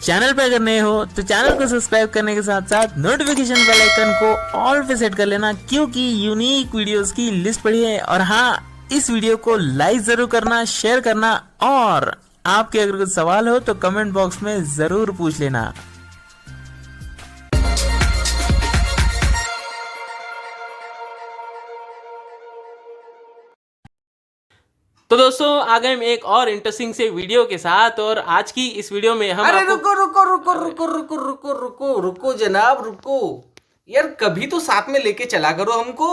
Channel पे अगर नए हो तो चैनल को सब्सक्राइब करने के साथ साथ नोटिफिकेशन बेल आइकन को ऑल पे सेट कर लेना, क्योंकि यूनिक वीडियोस की लिस्ट पड़ी है। और हाँ, इस वीडियो को लाइक जरूर करना, शेयर करना, और आपके अगर कुछ सवाल हो तो कमेंट बॉक्स में जरूर पूछ लेना। तो दोस्तों आ गए हम एक और इंटरेस्टिंग से वीडियो के साथ, और आज की इस वीडियो में हम अरे आपको रुको जनाब रुको यार, कभी तो साथ में लेके चला करो हमको।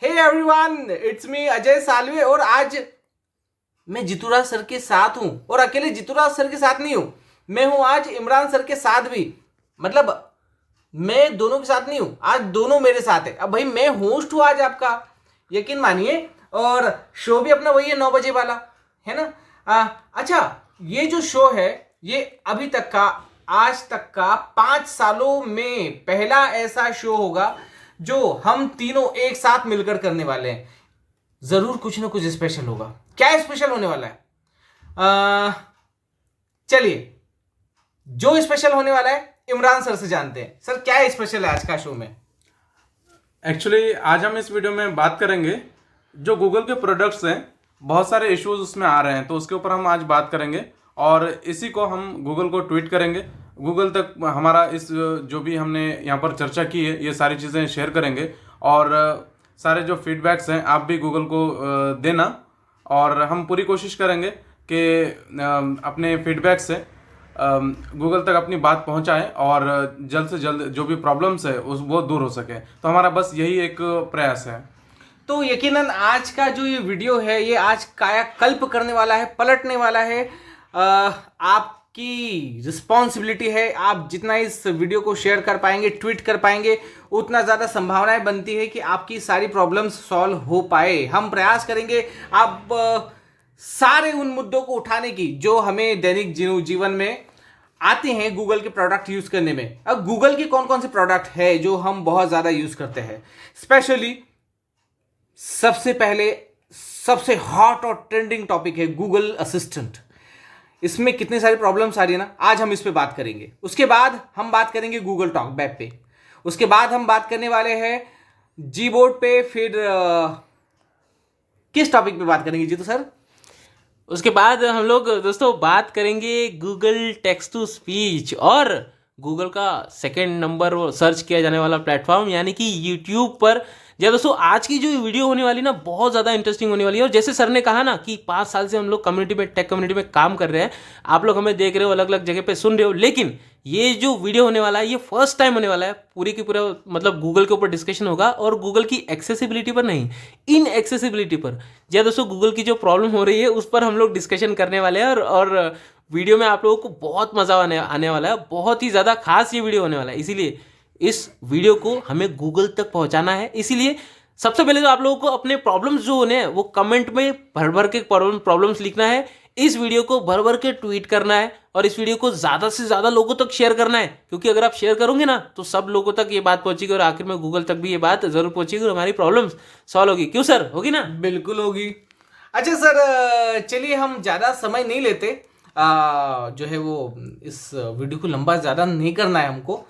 Hey everyone, it's me Ajay Salve, और आज मैं जितुराज सर के साथ हूं। और अकेले जितुराज सर के साथ नहीं हूं, मैं हूं आज इमरान सर के साथ भी। मतलब मैं दोनों के साथ नहीं हूं, आज दोनों मेरे साथ है। अब भाई मैं होस्ट हूं आज आपका, यकीन मानिए। और शो भी अपना वही है 9 बजे वाला, है ना। अच्छा, ये जो शो है ये अभी तक का, आज तक का 5 सालों में पहला ऐसा शो होगा जो हम तीनों एक साथ मिलकर करने वाले हैं। जरूर कुछ ना कुछ स्पेशल होगा। क्या स्पेशल होने वाला है? चलिए, जो स्पेशल होने वाला है इमरान सर से जानते हैं। सर, क्या स्पेशल है आज का शो में? एक्चुअली आज हम इस वीडियो में बात करेंगे जो गूगल के प्रोडक्ट्स हैं, बहुत सारे इश्यूज उसमें आ रहे हैं, तो उसके ऊपर हम आज बात करेंगे। और इसी को हम गूगल को ट्वीट करेंगे, गूगल तक हमारा इस जो भी हमने यहाँ पर चर्चा की है ये सारी चीज़ें शेयर करेंगे। और सारे जो फीडबैक्स हैं आप भी गूगल को देना, और हम पूरी कोशिश करेंगे कि अपने फीडबैक से गूगल तक अपनी बात पहुंचाएं और जल्द से जल्द जो भी प्रॉब्लम्स है वो दूर हो सके। तो हमारा बस यही एक प्रयास है। तो यकीनन आज का जो ये वीडियो है ये आज कायाकल्प करने वाला है, पलटने वाला है। आपकी रिस्पॉन्सिबिलिटी है, आप जितना इस वीडियो को शेयर कर पाएंगे, ट्वीट कर पाएंगे, उतना ज़्यादा संभावनाएं बनती है कि आपकी सारी प्रॉब्लम्स सॉल्व हो पाए। हम प्रयास करेंगे आप सारे उन मुद्दों को उठाने की जो हमें दैनिक जीवन में आते हैं गूगल के प्रोडक्ट यूज़ करने में। अब गूगल के कौन कौन से प्रोडक्ट है जो हम बहुत ज़्यादा यूज़ करते हैं, स्पेशली सबसे पहले सबसे हॉट और ट्रेंडिंग टॉपिक है गूगल असिस्टेंट। इसमें कितनी सारी प्रॉब्लम्स आ रही है ना, आज हम इस पे बात करेंगे। उसके बाद हम बात करेंगे गूगल टॉक बैक पे। उसके बाद हम बात करने वाले हैं जी बोर्ड पे। फिर किस टॉपिक पे बात करेंगे जीतू सर? उसके बाद हम लोग दोस्तों बात करेंगे गूगल टेक्स्ट टू स्पीच और गूगल का सेकंड नंबर सर्च किया जाने वाला प्लेटफॉर्म यानी कि यूट्यूब पर। जब दोस्तों आज की जो वीडियो होने वाली ना बहुत ज़्यादा इंटरेस्टिंग होने वाली है। और जैसे सर ने कहा ना कि 5 साल से हम लोग कम्युनिटी में, टेक कम्युनिटी में काम कर रहे हैं, आप लोग हमें देख रहे हो, अलग अलग जगह पे सुन रहे हो, लेकिन ये जो वीडियो होने वाला है ये फर्स्ट टाइम होने वाला है। पूरी की पूरा मतलब गूगल के ऊपर डिस्कशन होगा, और गूगल की एक्सेसिबिलिटी पर नहीं, इन एक्सेसिबिलिटी पर। जब दोस्तों गूगल की जो प्रॉब्लम हो रही है उस पर हम लोग डिस्कशन करने वाले हैं। और वीडियो में आप लोगों को बहुत मज़ा आने वाला है। बहुत ही ज़्यादा खास ये वीडियो होने वाला है, इसीलिए इस वीडियो को हमें गूगल तक पहुंचाना है। इसीलिए सबसे पहले तो आप लोगों को अपने प्रॉब्लम्स जो होने हैं वो कमेंट में भर भर के प्रॉब्लम्स लिखना है। इस वीडियो को भर भर के ट्वीट करना है, और इस वीडियो को ज़्यादा से ज़्यादा लोगों तक शेयर करना है, क्योंकि अगर आप शेयर करोगे ना तो सब लोगों तक ये बात पहुंचेगी, और आखिर में गूगल तक भी ये बात जरूर पहुंचेगी और हमारी प्रॉब्लम्स सॉल्व होगी। क्यों सर, होगी ना? बिल्कुल होगी। अच्छा सर, चलिए हम ज़्यादा समय नहीं लेते, जो है वो इस वीडियो को लंबा ज़्यादा नहीं करना है हमको।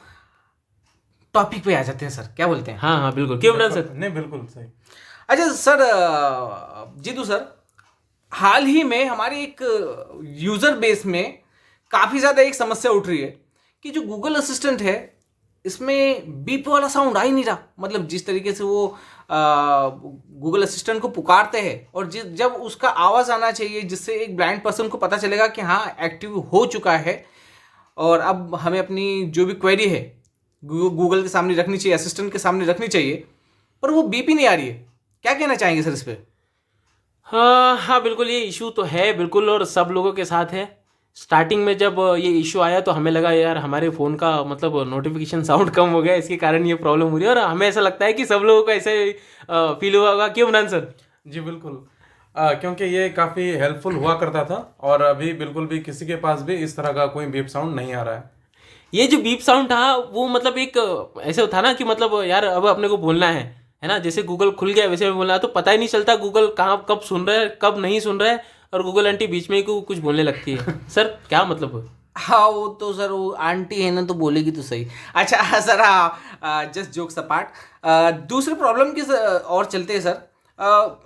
टॉपिक पे आ जाते हैं सर, क्या बोलते हैं? हाँ हाँ बिल्कुल, क्यों ना सर? नहीं, बिल्कुल सही। अच्छा सर, जीतू सर, हाल ही में हमारे एक यूज़र बेस में काफ़ी ज़्यादा एक समस्या उठ रही है कि जो गूगल असिस्टेंट है इसमें बीप वाला साउंड आ ही नहीं रहा। मतलब जिस तरीके से वो गूगल असिस्टेंट को पुकारते हैं, और जब उसका आवाज़ आना चाहिए जिससे एक ब्लाइंड पर्सन को पता चलेगा कि हाँ एक्टिव हो चुका है, और अब हमें अपनी जो भी क्वेरी है गूगल के सामने रखनी चाहिए, असिस्टेंट के सामने रखनी चाहिए, पर वो बीप ही नहीं आ रही है। क्या कहना चाहेंगे सर इस पर? हाँ हाँ बिल्कुल, ये इशू तो है बिल्कुल, और सब लोगों के साथ है। स्टार्टिंग में जब ये इशू आया तो हमें लगा यार हमारे फ़ोन का मतलब नोटिफिकेशन साउंड कम हो गया, इसके कारण ये प्रॉब्लम हो रही है। और हमें ऐसा लगता है कि सब लोगों को ऐसे फील हुआ होगा। क्यों इमरान सर? जी बिल्कुल, क्योंकि ये काफ़ी हेल्पफुल हुआ करता था, और अभी बिल्कुल भी किसी के पास भी इस तरह का कोई बीप साउंड नहीं आ रहा है। ये जो बीप साउंड था वो मतलब एक ऐसे था ना कि मतलब यार अब अपने को बोलना है ना, जैसे गूगल खुल गया वैसे बोलना है, तो पता ही नहीं चलता गूगल कहाँ कब सुन रहा है कब नहीं सुन रहा है, और गूगल आंटी बीच में ही कुछ बोलने लगती है। सर क्या मतलब है? हाँ वो तो सर, वो आंटी है ना तो बोलेगी तो सही। अच्छा सर, हाँ जस्ट जोक्स अपार्ट, दूसरे प्रॉब्लम की और चलते हैं सर।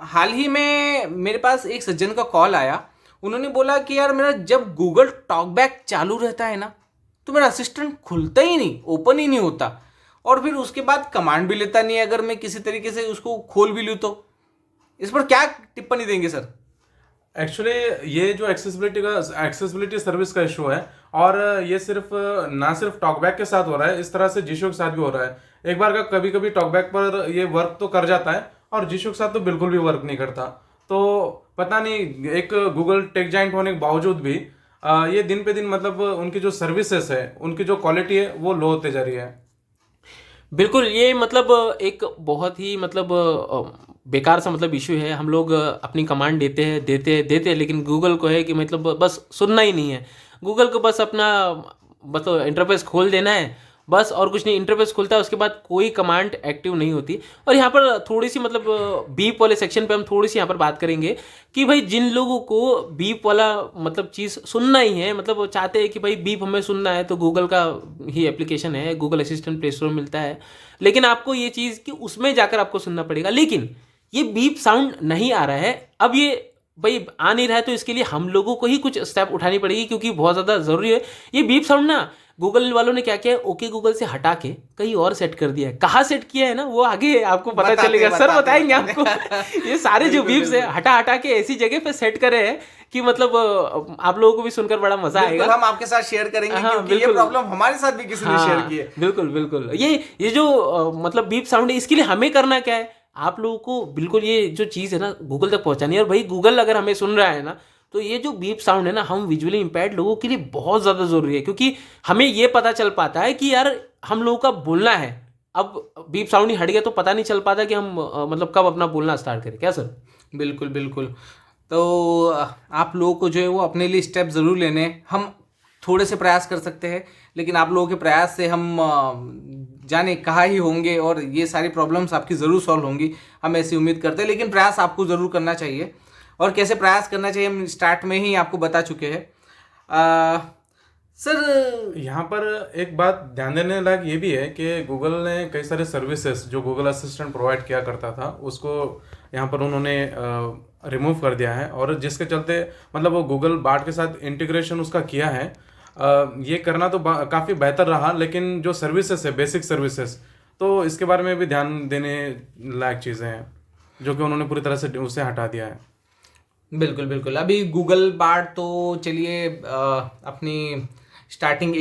हाल ही में मेरे पास एक सज्जन का कॉल आया। उन्होंने बोला कि यार मेरा जब गूगल टॉकबैक चालू रहता है ना तो मेरा असिस्टेंट खुलता ही नहीं, ओपन ही नहीं होता, और फिर उसके बाद कमांड भी लेता नहीं अगर मैं किसी तरीके से उसको खोल भी लूँ तो। इस पर क्या टिप्पणी देंगे सर? एक्चुअली ये जो एक्सेसिबिलिटी सर्विस का इशू है, और ये सिर्फ ना सिर्फ टॉकबैक के साथ हो रहा है, इस तरह से जीशो के साथ भी हो रहा है। एक बार का कभी कभी टॉकबैक पर ये वर्क तो कर जाता है और जीशो के साथ तो बिल्कुल भी वर्क नहीं करता। तो पता नहीं, एक गूगल टेक जाइंट होने के बावजूद भी ये दिन पे दिन मतलब उनकी जो सर्विसेज है, उनकी जो क्वालिटी है वो लो होते जा रही है। बिल्कुल, ये मतलब एक बहुत ही मतलब बेकार सा मतलब इशू है। हम लोग अपनी कमांड देते हैं, लेकिन गूगल को है कि मतलब बस सुनना ही नहीं है। गूगल को बस अपना बस इंटरफेस खोल देना है बस, और कुछ नहीं। इंटरफेस खुलता है, उसके बाद कोई कमांड एक्टिव नहीं होती। और यहाँ पर थोड़ी सी मतलब बीप वाले सेक्शन पे हम थोड़ी सी यहाँ पर बात करेंगे कि भाई जिन लोगों को बीप वाला मतलब चीज़ सुनना ही है, मतलब वो चाहते हैं कि भाई बीप हमें सुनना है, तो गूगल का ही एप्लीकेशन है, गूगल असिस्टेंट प्ले स्टोर में मिलता है। लेकिन आपको ये चीज़ कि उसमें जाकर आपको सुनना पड़ेगा, लेकिन ये बीप साउंड नहीं आ रहा है। अब ये भाई आ नहीं रहा है तो इसके लिए हम लोगों को ही कुछ स्टेप उठानी पड़ेगी, क्योंकि बहुत ज़्यादा ज़रूरी है। ये बीप साउंड ना गूगल वालों ने क्या किया है, ओके गूगल से हटा के कहीं और सेट कर दिया है। कहाँ सेट किया है ना वो आगे आपको पता चलेगा, सर बताएंगे आपको। ये सारे जो बीप्स है हटा हटा के ऐसी जगह पे सेट करे हैं कि मतलब आप लोगों को भी सुनकर बड़ा मजा आएगा। हम आपके साथ शेयर करेंगे, हाँ, क्योंकि ये बिल्कुल। प्रॉब्लम हमारे साथ भी किसी ने शेयर की है। बिल्कुल बिल्कुल। ये जो मतलब बीप साउंड है, इसके लिए हमें करना क्या है, आप लोगों को बिल्कुल ये जो चीज़ है ना गूगल तक पहुंचानी है। और भाई गूगल अगर हमें सुन रहा है ना, तो ये जो बीप साउंड है ना हम विजुअली इम्पेयर्ड लोगों के लिए बहुत ज़्यादा ज़रूरी है, क्योंकि हमें ये पता चल पाता है कि यार हम लोगों का बोलना है। अब बीप साउंड ही हट गया तो पता नहीं चल पाता कि हम मतलब कब अपना बोलना स्टार्ट करें। क्या सर? बिल्कुल बिल्कुल। तो आप लोगों को जो है वो अपने लिए स्टेप ज़रूर लेने हैं। हम थोड़े से प्रयास कर सकते हैं, लेकिन आप लोगों के प्रयास से हम जाने कहाँ ही होंगे, और ये सारी प्रॉब्लम्स आपकी ज़रूर सॉल्व होंगी, हम ऐसी उम्मीद करते हैं। लेकिन प्रयास आपको ज़रूर करना चाहिए, और कैसे प्रयास करना चाहिए हम स्टार्ट में ही आपको बता चुके हैं। सर यहाँ पर एक बात ध्यान देने लायक ये भी है कि गूगल ने कई सारे सर्विसेज जो गूगल असिस्टेंट प्रोवाइड किया करता था उसको यहाँ पर उन्होंने रिमूव कर दिया है, और जिसके चलते मतलब वो गूगल बार्ड के साथ इंटीग्रेशन उसका किया है। ये करना तो काफ़ी बेहतर रहा, लेकिन जो सर्विसेज है बेसिक सर्विसेज, तो इसके बारे में भी ध्यान देने लायक चीज़ें हैं जो कि उन्होंने पूरी तरह से उसे हटा दिया है। बिल्कुल बिल्कुल। अभी गूगल बार्ड तो चलिए अपनी स्टार्टिंग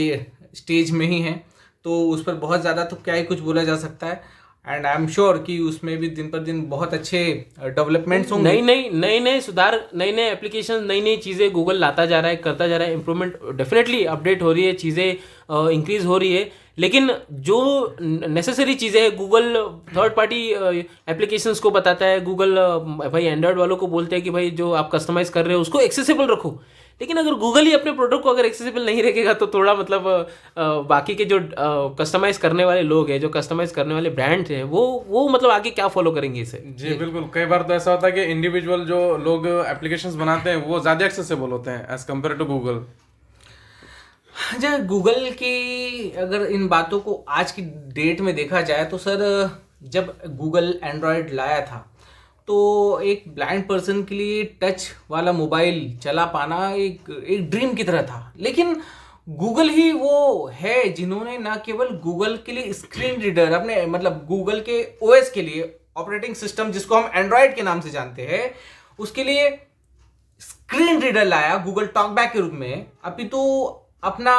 स्टेज में ही है, तो उस पर बहुत ज़्यादा तो क्या ही कुछ बोला जा सकता है। एंड आई एम श्योर कि उसमें भी दिन पर दिन बहुत अच्छे डेवलपमेंट्स होंगे। नए सुधार, नए एप्लीकेशन, नई चीज़ें गूगल लाता जा रहा है, करता जा रहा है। इंप्रूवमेंट डेफिनेटली अपडेट हो रही है, चीज़ें इंक्रीज हो रही है। लेकिन जो नेसेसरी चीज़ें हैं गूगल थर्ड पार्टी एप्लीकेशंस को बताता है। गूगल भाई एंड्रॉयड वालों को बोलते हैं कि भाई जो आप कस्टमाइज़ कर रहे हो उसको एक्सेसिबल रखो। लेकिन अगर गूगल ही अपने प्रोडक्ट को अगर एक्सेसिबल नहीं रखेगा तो थोड़ा मतलब बाकी के जो कस्टमाइज़ करने वाले लोग हैं, जो कस्टमाइज़ करने वाले ब्रांड्स हैं, वो मतलब आगे क्या फॉलो करेंगे इसे। जी बिल्कुल। कई बार तो ऐसा होता है कि इंडिविजुअल जो लोग एप्लीकेशंस बनाते हैं वो ज़्यादा एक्सेसिबल होते हैं एज कम्पेयर टू गूगल। जब गूगल की अगर इन बातों को आज की डेट में देखा जाए तो सर, जब गूगल एंड्रॉयड लाया था तो एक ब्लाइंड पर्सन के लिए टच वाला मोबाइल चला पाना एक ड्रीम की तरह था। लेकिन गूगल ही वो है जिन्होंने ना केवल गूगल के लिए स्क्रीन रीडर, अपने मतलब गूगल के ओएस के लिए, ऑपरेटिंग सिस्टम जिसको हम एंड्रॉयड के नाम से जानते हैं, उसके लिए स्क्रीन रीडर लाया गूगल टॉकबैक के रूप में, अभी तो अपना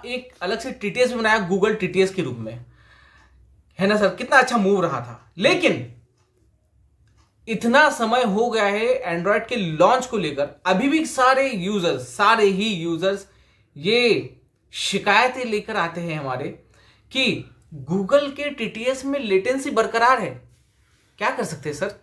एक अलग से टीटीएस बनाया गूगल टीटीएस के रूप में, है ना सर? कितना अच्छा मूव रहा था। लेकिन इतना समय हो गया है एंड्रॉयड के लॉन्च को लेकर, अभी भी सारे ही यूजर्स ये शिकायतें लेकर आते हैं हमारे कि गूगल के टीटीएस में लेटेंसी बरकरार है। क्या कर सकते हैं सर?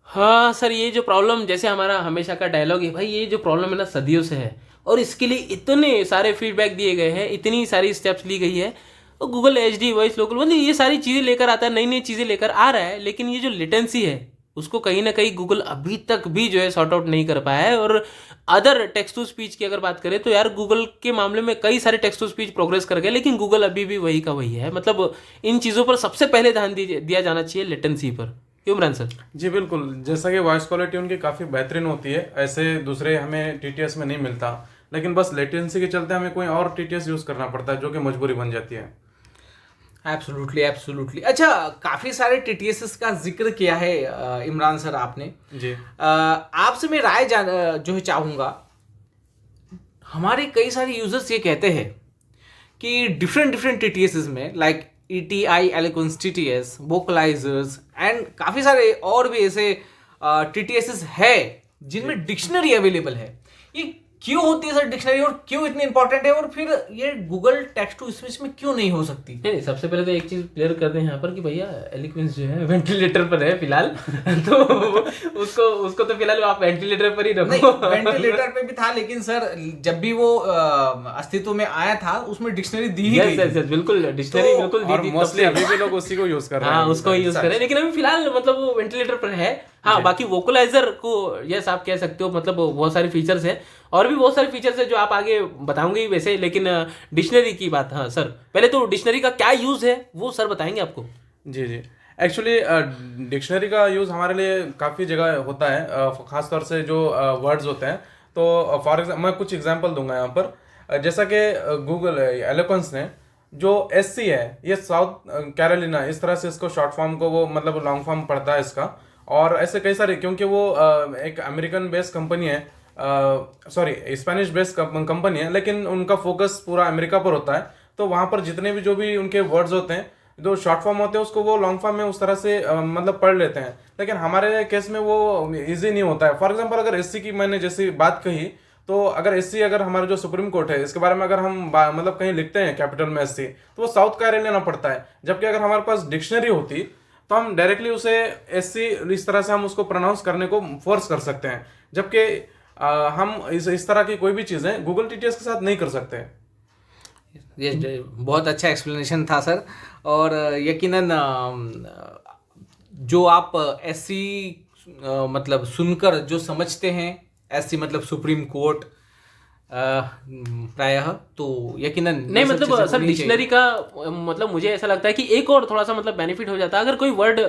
हाँ सर, ये जो प्रॉब्लम, जैसे हमारा हमेशा का डायलॉग है भाई, ये जो प्रॉब्लम है ना सदियों से है, और इसके लिए इतने सारे फीडबैक दिए गए हैं, इतनी सारी स्टेप्स ली गई है। और गूगल HD वॉइस लोकल मतलब ये सारी चीज़ें लेकर आता है, नई चीज़ें लेकर आ रहा है, लेकिन ये जो लेटेंसी है उसको कहीं ना कहीं गूगल अभी तक भी जो है सॉर्ट आउट नहीं कर पाया है। और अदर टेक्स्ट टू स्पीच की अगर बात करें तो यार गूगल के मामले में कई सारे टेक्स्ट टू स्पीच प्रोग्रेस कर गए, लेकिन गूगल अभी भी वही का वही है। मतलब इन चीज़ों पर सबसे पहले ध्यान दिया जाना चाहिए, लेटेंसी पर। क्यों इमरान सर? जी बिल्कुल, जैसा कि वॉइस क्वालिटी उनकी काफ़ी बेहतरीन होती है, ऐसे दूसरे हमें टीटीएस में नहीं मिलता, लेकिन बस लेटेंसी के चलते हमें कोई और टीटीएस यूज़ करना पड़ता है, जो कि मजबूरी बन जाती है। Absolutely absolutely. अच्छा, काफी सारे टीटीएस का जिक्र किया है इमरान सर आपने। जी आपसे मैं राय जो है चाहूंगा। हमारे कई सारे यूजर्स ये कहते हैं कि डिफरेंट टीटीएस में like ETI, eloquence TTS, vocalizers and काफी सारे और भी ऐसे टीटीएस है जिनमें डिक्शनरी अवेलेबल है। ये क्यों होती है सर डिक्शनरी, और क्यों इतनी इंपॉर्टेंट है, और फिर ये गूगल टेक्स्ट टू स्पीच में क्यों नहीं हो सकती? नहीं, सबसे पहले तो एक चीज क्लियर कर दें यहाँ पर कि भैया एलिक्वेंस जो है वेंटिलेटर पर है फिलहाल। तो उसको तो फिलहाल आप वेंटिलेटर पर ही रखो। वेंटिलेटर पे भी था, लेकिन सर जब भी वो अस्तित्व में आया था उसमें डिक्शनरी दी ही गई थी। बिल्कुल डिक्शनरी बिल्कुल दी और थी। मोस्टली अभी भी लोग उसी को यूज़ कर रहे हैं। हाँ, उसको यूज करें, लेकिन अभी फिलहाल मतलब वो वेंटिलेटर पर है। हाँ, बाकी वोकलाइजर को यस आप कह सकते हो, मतलब बहुत सारे फीचर्स हैं और भी बहुत सारे फीचर्स है जो आप आगे बताऊंगे ही वैसे। लेकिन डिक्शनरी की बात, हाँ सर, पहले तो डिक्शनरी का क्या यूज है वो सर बताएंगे आपको। जी जी, एक्चुअली डिक्शनरी का यूज़ हमारे लिए काफ़ी जगह होता है, ख़ास तौर से जो वर्ड्स होते हैं। तो फॉर एग्जाम्पल मैं कुछ एग्जांपल दूंगा यहाँ पर। जैसा कि गूगल एलोक्वेंस ने जो SC है, ये साउथ कैरोलिना, इस तरह से इसको शॉर्ट फॉर्म को वो मतलब लॉन्ग फॉर्म पड़ता है इसका। और ऐसे कई सारे, क्योंकि वो एक अमेरिकन बेस्ड कंपनी है, सॉरी स्पेनिश बेस्ड कंपनी है, लेकिन उनका फोकस पूरा अमेरिका पर होता है। तो वहाँ पर जितने भी जो भी उनके वर्ड्स होते हैं, जो शॉर्ट फॉर्म होते हैं, उसको वो लॉन्ग फॉर्म में उस तरह से मतलब पढ़ लेते हैं। लेकिन हमारे केस में वो इजी नहीं होता है। फॉर एग्जांपल अगर SC की मैंने जैसी बात कही, तो अगर SC, अगर हमारा जो सुप्रीम कोर्ट है, इसके बारे में अगर हम मतलब कहीं लिखते हैं कैपिटल में SC, तो वो साउथ कैरोलिना पड़ता है। जबकि अगर हमारे पास डिक्शनरी होती तो हम डायरेक्टली उसे SC इस तरह से हम उसको प्रोनाउंस करने को फोर्स कर सकते हैं। जबकि हम इस तरह की कोई भी चीज़ें गूगल TTS के साथ नहीं कर सकते। ये बहुत अच्छा एक्सप्लेनेशन था सर। और यकीनन जो आप SC मतलब सुनकर जो समझते हैं, SC मतलब सुप्रीम कोर्ट प्रायः, तो यकीनन नहीं, मतलब सर डिक्शनरी का मतलब मुझे ऐसा लगता है कि एक और थोड़ा सा मतलब बेनिफिट हो जाता है। अगर कोई वर्ड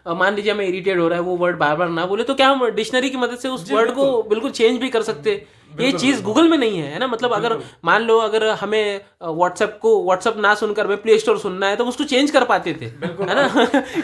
मान लीजिए हमें इरिटेट हो रहा है, वो वर्ड बार बार ना बोले, तो क्या हम डिक्शनरी की मदद से उस वर्ड को बिल्कुल चेंज भी कर सकते हैं। ये चीज गूगल में नहीं है ना। मतलब अगर मान लो अगर हमें व्हाट्सएप ना सुनकर हमें प्ले स्टोर सुनना है, तो उसको चेंज कर पाते थे, है ना।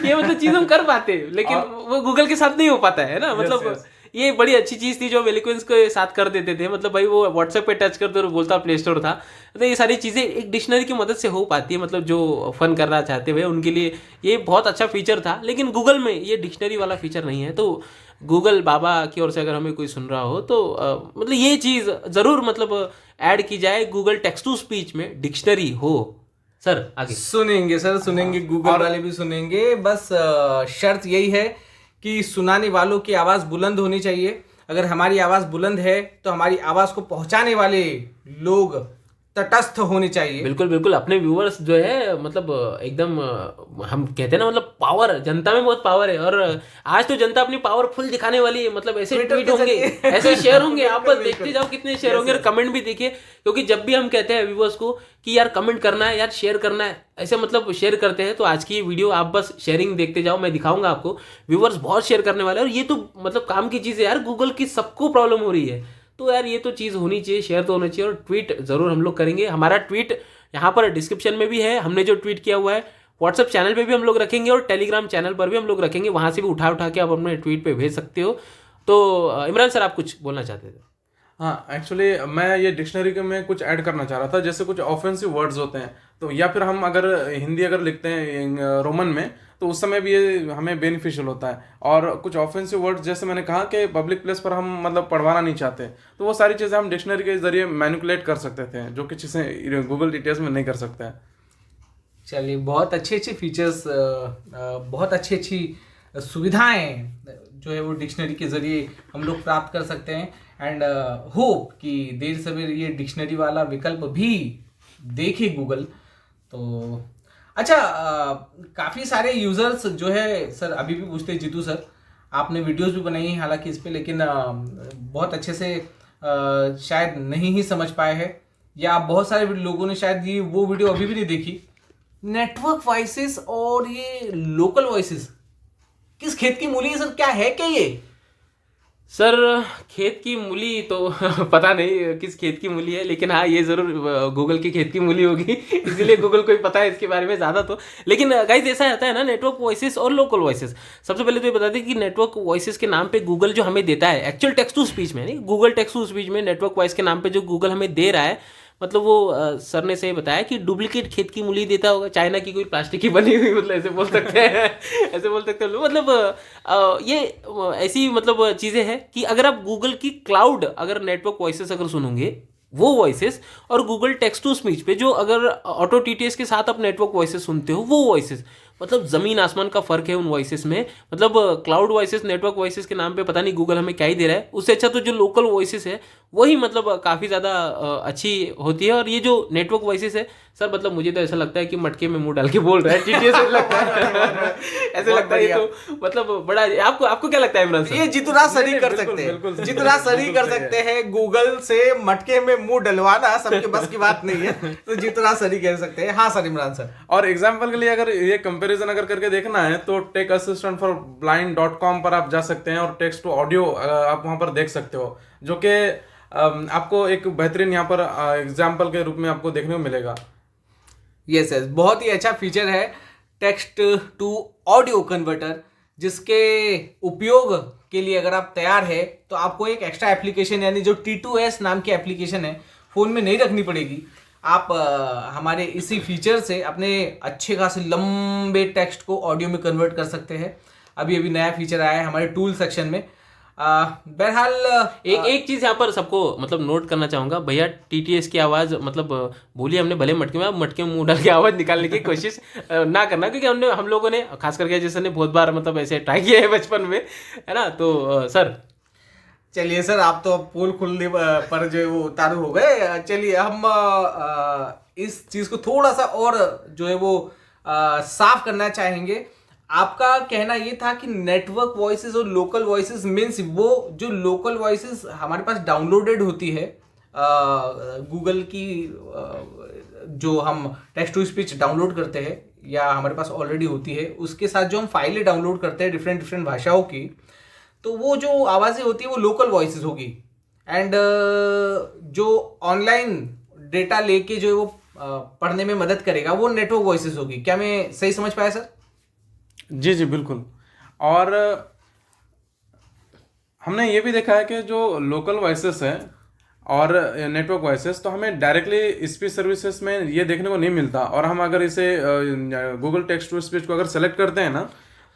ये मतलब चीज हम कर पाते, लेकिन वो गूगल के साथ नहीं हो पाता है ना। मतलब ये बड़ी अच्छी चीज थी जो एलोक्वेंस के साथ कर देते थे। मतलब भाई वो व्हाट्सएप पे टच करते और बोलता प्ले स्टोर था। तो ये सारी चीज़ें एक डिक्शनरी की मदद से हो पाती है। मतलब जो फन करना चाहते हुए उनके लिए ये बहुत अच्छा फीचर था, लेकिन गूगल में ये डिक्शनरी वाला फीचर नहीं है। तो गूगल बाबा की ओर से अगर हमें कोई सुन रहा हो तो मतलब ये चीज़ ज़रूर मतलब ऐड की जाए, गूगल टेक्स्ट टू स्पीच में डिक्शनरी हो। सर आगे सुनेंगे सर, सुनेंगे, गूगल वाले भी सुनेंगे। बस शर्त यही है कि सुनाने वालों की आवाज़ बुलंद होनी चाहिए। अगर हमारी आवाज़ बुलंद है तो हमारी आवाज़ को पहुंचाने वाले लोग तटस्थ होने चाहिए। बिल्कुल बिल्कुल, अपने व्यूअर्स जो है मतलब एकदम हम कहते हैं ना, मतलब पावर, जनता में बहुत पावर है। और आज तो जनता अपनी पावर फुल दिखाने वाली है। मतलब ऐसे ट्वीट होंगे, ऐसे शेयर होंगे, आप बस देखते जाओ कितने शेयर होंगे। और कमेंट भी देखिए, क्योंकि जब भी हम कहते हैं व्यूअर्स को कि यार कमेंट करना है, यार शेयर करना है, ऐसे मतलब शेयर करते हैं। तो आज की ये वीडियो आप बस शेयरिंग देखते जाओ, मैं दिखाऊंगा आपको, व्यूअर्स बहुत शेयर करने वाले हैं। और ये तो मतलब काम की चीज़ है यार, गूगल की सबको प्रॉब्लम हो रही है। तो यार ये तो चीज़ होनी चाहिए, शेयर तो होना चाहिए। और ट्वीट ज़रूर हम लोग करेंगे। हमारा ट्वीट यहाँ पर डिस्क्रिप्शन में भी है, हमने जो ट्वीट किया हुआ है। व्हाट्सएप चैनल पे भी हम लोग रखेंगे और टेलीग्राम चैनल पर भी हम लोग रखेंगे। वहाँ से भी उठा के आप अपने ट्वीट पे भेज सकते हो। तो इमरान सर, आप कुछ बोलना चाहते थे? हाँ, एक्चुअली मैं ये डिक्शनरी के में कुछ ऐड करना चाह रहा था। जैसे कुछ ऑफेंसिव वर्ड्स होते हैं, तो या फिर हम अगर हिंदी अगर लिखते हैं रोमन में, तो उस समय भी ये हमें बेनिफिशियल होता है। और कुछ ऑफेंसिव वर्ड्स, जैसे मैंने कहा कि पब्लिक प्लेस पर हम मतलब पढ़वाना नहीं चाहते, तो वो सारी चीज़ें हम डिक्शनरी के जरिए मैनिपुलेट कर सकते थे, जो कि चीज़ें गूगल TTS में नहीं कर सकते हैं। चलिए, बहुत अच्छे फीचर्स, बहुत अच्छी सुविधाएं जो है वो डिक्शनरी के जरिए हम लोग प्राप्त कर सकते हैं। एंड होप कि देर सवेर ये डिक्शनरी वाला विकल्प भी देखे गूगल। तो अच्छा, काफ़ी सारे यूज़र्स जो है सर अभी भी पूछते हैं, जीतू सर आपने वीडियोस भी बनाई हैं हालांकि इस पे, लेकिन बहुत अच्छे से शायद नहीं ही समझ पाए हैं, या बहुत सारे लोगों ने शायद ये वो वीडियो अभी भी नहीं देखी। नेटवर्क वॉइसेस और ये लोकल वॉइसेस किस खेत की मूली है सर, क्या है क्या ये? सर खेत की मूली तो पता नहीं किस खेत की मूली है, लेकिन हाँ ये ज़रूर गूगल की खेत की मूली होगी इसीलिए गूगल को ही पता है इसके बारे में ज़्यादा। तो लेकिन गाइस ऐसा आता है ना, नेटवर्क वॉइसेस और लोकल वॉइसेस। सबसे पहले तो ये बता दें कि नेटवर्क वॉइसेस के नाम पे गूगल जो हमें देता है एक्चुअल टेक्स्ट टू स्पीच में, नहीं गूगल टेक्स्ट टू स्पीच में नेटवर्क वॉइस के नाम पे जो गूगल हमें दे रहा है, मतलब वो सर ने से बताया कि डुप्लीकेट खेत की मूली देता होगा, चाइना की कोई प्लास्टिक की बनी हुई, मतलब ऐसे बोल सकते हैं ऐसे बोल सकते हैं लोग। मतलब ये ऐसी मतलब चीज़ें हैं कि अगर आप गूगल की क्लाउड अगर नेटवर्क वॉइसेस अगर सुनोगे वो वॉइसेस, और गूगल टेक्स्ट टू स्पीच पे जो अगर ऑटो टीटीएस के साथ आप नेटवर्क वॉइसेस सुनते हो वो वॉइसेस, मतलब ज़मीन आसमान का फ़र्क है उन वॉइसेस में। मतलब क्लाउड वॉइसेस नेटवर्क वॉइसेस के नाम पे पता नहीं गूगल हमें क्या ही दे रहा है। उससे अच्छा तो जो लोकल वॉइसेस है वही मतलब काफ़ी ज़्यादा अच्छी होती है। और ये जो नेटवर्क वॉइसेस है सर, मतलब मुझे तो ऐसा लगता है कि मटके में मुंह डाल के बोल रहा है टीटीएस ऐसे लगता है ऐसे लगता है। ये तो मतलब बड़ा, आपको क्या लगता है इमरान सर? ये जितना सर ही कर सकते हैं, जितना सर ही कर सकते हैं। गूगल से मटके में मुंह डलवाना सबके बस की बात नहीं है, तो जितना सर ही कह सकते हैं। हाँ सर, इमरान सर। और एग्जाम्पल के लिए अगर ये कंपैरिजन अगर करके देखना है तो टेक असिस्टेंट फॉर blind.com पर आप जा सकते हैं और टेक्स्ट टू ऑडियो आप वहां पर देख सकते हो, जो कि आपको एक बेहतरीन यहाँ पर एग्जाम्पल के रूप में आपको देखने को मिलेगा। यस यस, बहुत ही अच्छा फीचर है टेक्स्ट टू ऑडियो कन्वर्टर, जिसके उपयोग के लिए अगर आप तैयार है तो आपको एक एक्स्ट्रा एप्लीकेशन यानी जो T2S नाम की एप्लीकेशन है फ़ोन में नहीं रखनी पड़ेगी। आप हमारे इसी फीचर से अपने अच्छे खासे लंबे टेक्स्ट को ऑडियो में कन्वर्ट कर सकते हैं। अभी नया फीचर आया है हमारे टूल सेक्शन में। बहरहाल एक चीज़ यहाँ पर सबको मतलब नोट करना चाहूँगा भैया, टीटीएस की आवाज़ मतलब बोली हमने भले मटके में, मटके में मुंह डाल के आवाज़ निकालने की कोशिश ना करना, क्योंकि हम लोगों ने खास करके जैसे ने बहुत बार मतलब ऐसे ट्राई किया है बचपन में, है ना। तो सर चलिए सर, आप तो पोल खुलने पर जो है वो उतारू हो गए। चलिए हम इस चीज़ को थोड़ा सा और जो है वो साफ करना चाहेंगे। आपका कहना ये था कि नेटवर्क वॉइसेस और लोकल वॉइसेस मीन्स वो जो लोकल वॉइसेस हमारे पास डाउनलोडेड होती है गूगल की, जो हम टेक्स्ट टू स्पीच डाउनलोड करते हैं या हमारे पास ऑलरेडी होती है, उसके साथ जो हम फाइलें डाउनलोड करते हैं डिफरेंट भाषाओं की, तो वो जो आवाज़ें होती है वो लोकल वॉइसेस होगी। एंड जो ऑनलाइन डेटा लेके जो है वो पढ़ने में मदद करेगा वो नेटवर्क वॉइसेस होगी। क्या मैं सही समझ पाया सर? जी जी बिल्कुल। और हमने ये भी देखा है कि जो लोकल वॉइसेस है और नेटवर्क वॉइसेस, तो हमें डायरेक्टली स्पीच सर्विसेज में ये देखने को नहीं मिलता। और हम अगर इसे गूगल टेक्स्ट टू स्पीच को अगर सेलेक्ट करते हैं ना,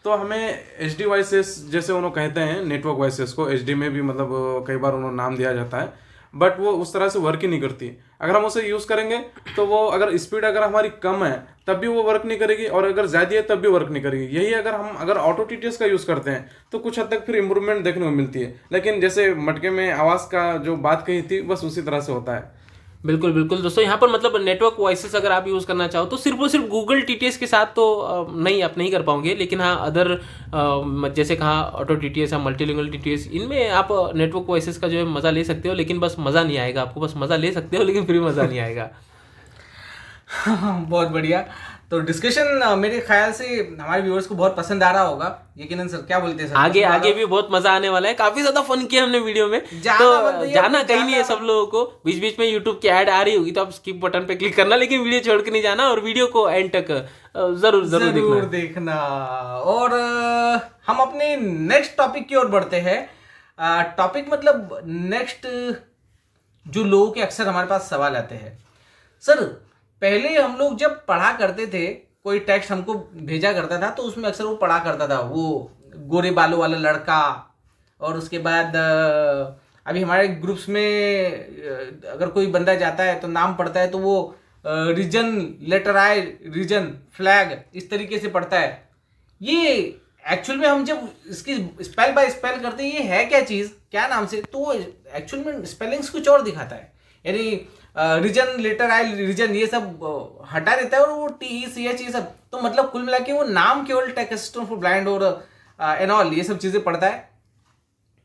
तो हमें HD वॉइसेस जैसे उन्होंने कहते हैं, नेटवर्क वॉइसेस को HD में भी मतलब कई बार उन्होंने नाम दिया जाता है, बट वो उस तरह से वर्क ही नहीं करती। अगर हम उसे यूज़ करेंगे तो वो अगर स्पीड अगर हमारी कम है तब भी वो वर्क नहीं करेगी, और अगर ज़्यादा है तब भी वर्क नहीं करेगी। यही अगर ऑटो टीटीएस का यूज़ करते हैं तो कुछ हद तक फिर इंप्रूवमेंट देखने को मिलती है। लेकिन जैसे मटके में आवाज़ का जो बात कही थी बस उसी तरह से होता है। बिल्कुल दोस्तों, यहाँ पर मतलब नेटवर्क वॉइसेस अगर आप यूज़ करना चाहो तो सिर्फ और सिर्फ गूगल टीटीएस के साथ तो नहीं, आप नहीं कर पाओगे। लेकिन हाँ अदर जैसे कहा ऑटो टीटीएस या मल्टीलिंगुअल टीटीएस, इनमें आप नेटवर्क वॉइसेस का जो है मज़ा ले सकते हो, लेकिन बस मज़ा नहीं आएगा आपको। बस मज़ा ले सकते हो लेकिन फिर मज़ा नहीं आएगा। बहुत बढ़िया। तो डिस्कशन मेरे ख्याल से हमारे व्यूअर्स को बहुत पसंद आ रहा होगा यकीनन सर, क्या बोलते हैं सर? आगे भी बहुत मजा आने वाला है, काफी ज्यादा फन किया हमने वीडियो में। तो जाना कहीं नहीं है सब लोगों को। बीच बीच में यूट्यूब की ऐड आ रही होगी तो आप स्किप बटन पे क्लिक करना, लेकिन वीडियो छोड़ के नहीं जाना, और वीडियो को एंड तक जरूर देखना। और हम अपने नेक्स्ट टॉपिक की ओर बढ़ते हैं। टॉपिक मतलब नेक्स्ट जो लोगों के अक्सर हमारे पास सवाल आते हैं, सर पहले हम लोग जब पढ़ा करते थे, कोई टेक्स्ट हमको भेजा करता था तो उसमें अक्सर वो पढ़ा करता था वो गोरे बालों वाला लड़का, और उसके बाद अभी हमारे ग्रुप्स में अगर कोई बंदा जाता है तो नाम पढ़ता है तो वो रीजन लेटर आई रीजन फ्लैग इस तरीके से पढ़ता है। ये एक्चुअल में हम जब इसकी स्पेल बाय स्पेल करते हैं, ये है क्या चीज़, क्या नाम से, तो एक्चुअल में स्पेलिंग्स कुछ और दिखाता है। यानी रीजन लेटर आई रीजन ये सब हटा देता है और वो TECH ये सब, तो मतलब कुल मिला के वो नाम केवल टेक्स्ट असिस्टेंट फॉर ब्लाइंड और एंड ऑल, ये सब चीजें पढ़ता है।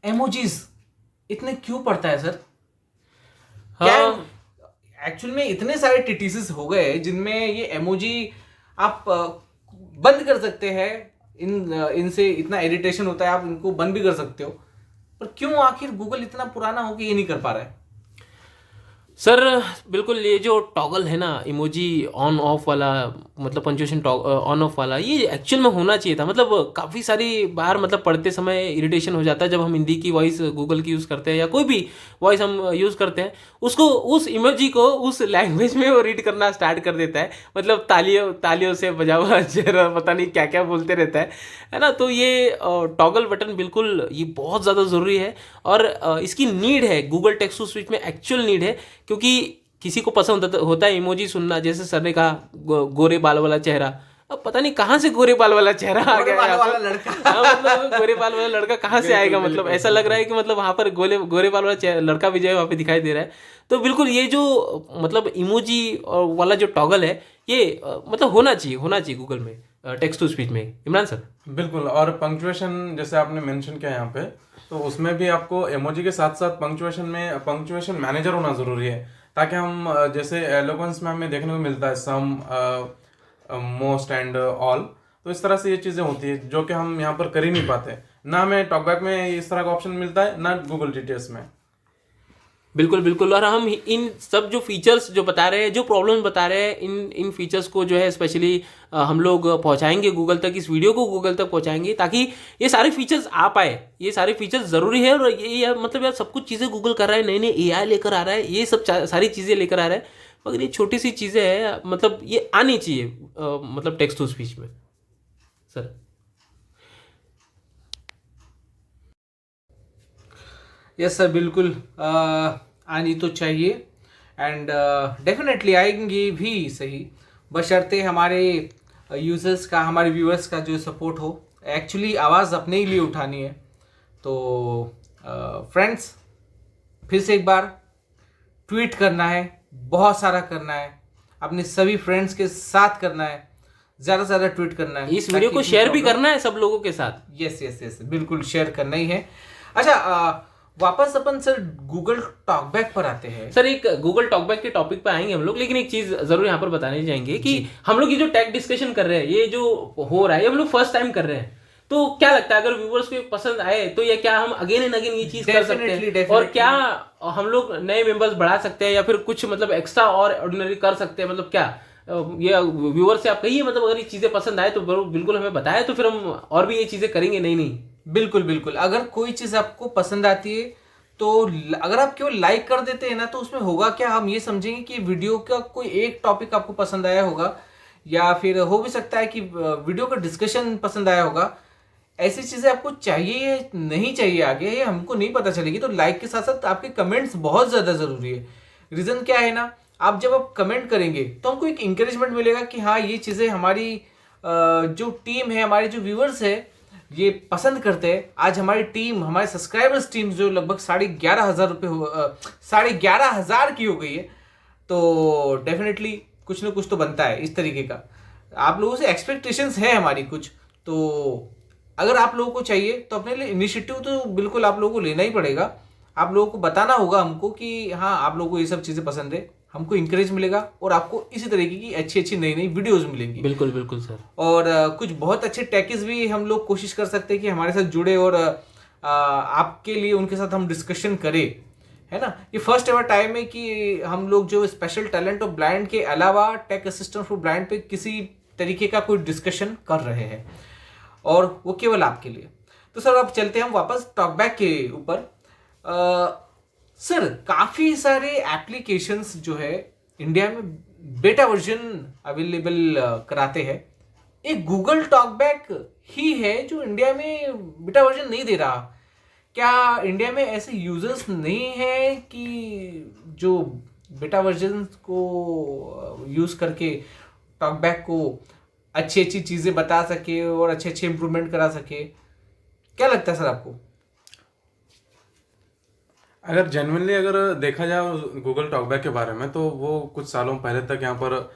एमोजीज इतने क्यों पढ़ता है सर? क्या एक्चुअल में इतने सारे टिटीसीस हो गए जिनमें ये एमोजी आप बंद कर सकते हैं, इनसे इतना इरिटेशन होता है, आप इनको बंद भी कर सकते हो, पर क्यों आखिर गूगल इतना पुराना हो कि ये नहीं कर पा रहा है? सर बिल्कुल, ये जो टॉगल है ना, इमोजी ऑन ऑफ वाला, मतलब पंक्चुएशन ऑन ऑफ वाला, ये एक्चुअल में होना चाहिए था। मतलब काफ़ी सारी बार मतलब पढ़ते समय इरिटेशन हो जाता है जब हम हिंदी की वॉइस गूगल की यूज़ करते हैं या कोई भी वॉइस हम यूज़ करते हैं, उसको उस इमोजी को उस लैंग्वेज में वो रीड करना स्टार्ट कर देता है। मतलब तालियों से बजा हुआ चेहरा, पता नहीं क्या क्या बोलते रहता है ना। तो ये टॉगल बटन बिल्कुल ये बहुत ज़्यादा ज़रूरी है और इसकी नीड है, गूगल टेक्स्ट टू स्पीच में एक्चुअल नीड है, क्योंकि किसी को पसंद होता है इमोजी सुनना। जैसे सर ने कहा गोरे बाल वाला चेहरा, अब पता नहीं कहाँ से गोरे बाल वाला चेहरा आ गया बाल यहाँ वाला पर। लड़का। हाँ, मतलब गोरे बाल वाला लड़का कहाँ से आएगा? मतलब ऐसा लग रहा है कि मतलब वहाँ पर गोरे बाल वाला लड़का भी जो है वहाँ पे दिखाई दे रहा है। तो बिल्कुल ये जो मतलब इमोजी वाला जो टॉगल है, ये मतलब होना चाहिए गूगल में टेक्स्ट टू स्पीच में। इमरान सर बिल्कुल। और पंक्चुएशन जैसे आपने मेंशन किया यहाँ पे, तो उसमें भी आपको इमोजी के साथ साथ पंक्चुएशन में पंक्चुएशन मैनेजर होना ज़रूरी है, ताकि हम जैसे एलोक्वेंस में हमें देखने को मिलता है सम, मोस्ट एंड ऑल, तो इस तरह से ये चीज़ें होती है जो कि हम यहाँ पर कर ही नहीं पाते। ना हमें टॉकबैक में इस तरह का ऑप्शन मिलता है, ना गूगल टीटीएस में। बिल्कुल। और हम इन सब जो फीचर्स जो बता रहे हैं, जो प्रॉब्लम बता रहे हैं, इन फीचर्स को जो है स्पेशली हम लोग पहुंचाएंगे गूगल तक, इस वीडियो को गूगल तक पहुंचाएंगे ताकि ये सारे फीचर्स आ पाए। ये सारे फीचर्स ज़रूरी है और ये मतलब यार सब कुछ चीज़ें गूगल कर रहा है, नई एआई लेकर आ रहा है, ये सब सारी चीज़ें लेकर आ रहा है, मगर ये छोटी सी चीज़ें हैं, मतलब ये आनी चाहिए मतलब टेक्स्ट टू स्पीच में सर। यस सर, बिल्कुल आनी तो चाहिए एंड डेफिनेटली आएंगी भी, सही, बशर्ते हमारे यूजर्स का, हमारे व्यूअर्स का जो सपोर्ट हो। एक्चुअली आवाज़ अपने ही लिए उठानी है। तो फ्रेंड्स, फिर से एक बार ट्वीट करना है, बहुत सारा करना है, अपने सभी फ्रेंड्स के साथ करना है, ज़्यादा से ज़्यादा ट्वीट करना है, इस वीडियो को शेयर भी करना है सब लोगों के साथ। यस, बिल्कुल शेयर करना ही है। अच्छा, वापस अपन सर गूगल टॉकबैक पर आते हैं। सर एक गूगल टॉकबैक के टॉपिक पे आएंगे हम लोग, लेकिन एक चीज जरूर यहाँ पर बताने चाहेंगे कि हम लोग ये जो टेक डिस्कशन कर रहे हैं, ये जो हो रहा है, ये हम लोग फर्स्ट टाइम कर रहे हैं। तो क्या लगता है, अगर व्यूअर्स को पसंद आए तो ये क्या हम अगेन एंड अगेन ये चीज कर सकते हैं? और क्या हम लोग नए मेंबर्स बढ़ा सकते हैं या फिर कुछ मतलब एक्स्ट्रा और ऑर्डिनरी कर सकते हैं? मतलब क्या ये व्यूअर से आप कहिए, मतलब अगर ये चीजें पसंद आए तो बिल्कुल हमें बताएं, तो फिर हम और भी ये चीजें करेंगे। नहीं, बिल्कुल। अगर कोई चीज़ आपको पसंद आती है तो अगर आप केवल लाइक कर देते हैं ना, तो उसमें होगा क्या, हम ये समझेंगे कि वीडियो का कोई एक टॉपिक आपको पसंद आया होगा, या फिर हो भी सकता है कि वीडियो का डिस्कशन पसंद आया होगा। ऐसी चीज़ें आपको चाहिए नहीं चाहिए आगे, ये हमको नहीं पता चलेगी। तो लाइक के साथ साथ आपके कमेंट्स बहुत ज़्यादा ज़रूरी है। रीज़न क्या है ना, आप जब आप कमेंट करेंगे तो हमको एक इंकरेजमेंट मिलेगा कि हाँ, ये चीज़ें हमारी जो टीम है, हमारे जो व्यूअर्स है, ये पसंद करते हैं। आज हमारी टीम, हमारे सब्सक्राइबर्स टीम जो लगभग 11,500 की हो गई है, तो डेफिनेटली कुछ ना कुछ तो बनता है इस तरीके का। आप लोगों से एक्सपेक्टेशंस है हमारी कुछ, तो अगर आप लोगों को चाहिए तो अपने लिए इनिशिएटिव तो बिल्कुल आप लोगों को लेना ही पड़ेगा। आप लोगों को बताना होगा हमको कि हाँ, आप लोगों को ये सब चीज़ें पसंद है, हमको इंकरेज मिलेगा और आपको इसी तरीके की अच्छी नई वीडियोस मिलेंगी। बिल्कुल सर। और कुछ बहुत अच्छे टैकेज भी हम लोग कोशिश कर सकते हैं कि हमारे साथ जुड़े और आपके लिए उनके साथ हम डिस्कशन करें, है ना। ये फर्स्ट एवर टाइम है कि हम लोग जो स्पेशल टैलेंट ऑफ ब्लाइंड के अलावा टेक असिस्टेंट फॉर ब्लाइंड पे किसी तरीके का कोई डिस्कशन कर रहे हैं, और वो केवल आपके लिए। तो सर अब चलते हैं हम वापस टॉकबैक के ऊपर। सर काफ़ी सारे एप्लीकेशंस जो है इंडिया में बेटा वर्जन अवेलेबल कराते हैं। एक गूगल टॉकबैक ही है जो इंडिया में बेटा वर्जन नहीं दे रहा। क्या इंडिया में ऐसे यूजर्स नहीं हैं कि जो बेटा वर्जन को यूज़ करके टॉकबैक को अच्छी चीज़ें बता सके और अच्छे इम्प्रूवमेंट करा सके? क्या लगता है सर आपको? अगर जेन्युइनली अगर देखा जाए गूगल टॉकबैक के बारे में, तो वो कुछ सालों पहले तक यहाँ पर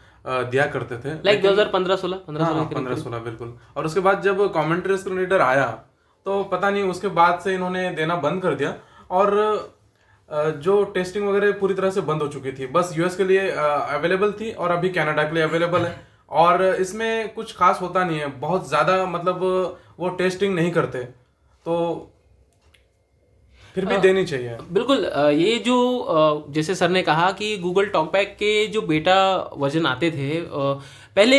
दिया करते थे, लाइक 2015-16 15-16 बिल्कुल। और उसके बाद जब कमेंट्री स्क्रीन रीडर आया, तो पता नहीं उसके बाद से इन्होंने देना बंद कर दिया। और जो टेस्टिंग वगैरह पूरी तरह से बंद हो चुकी थी, बस यूएस के लिए अवेलेबल थी और अभी कनाडा के लिए अवेलेबल है। और इसमें कुछ खास होता नहीं है, बहुत ज़्यादा मतलब वो टेस्टिंग नहीं करते, तो फिर भी देनी चाहिए। बिल्कुल। ये जो जैसे सर ने कहा कि गूगल टॉकबैक के जो बेटा वर्जन आते थे, पहले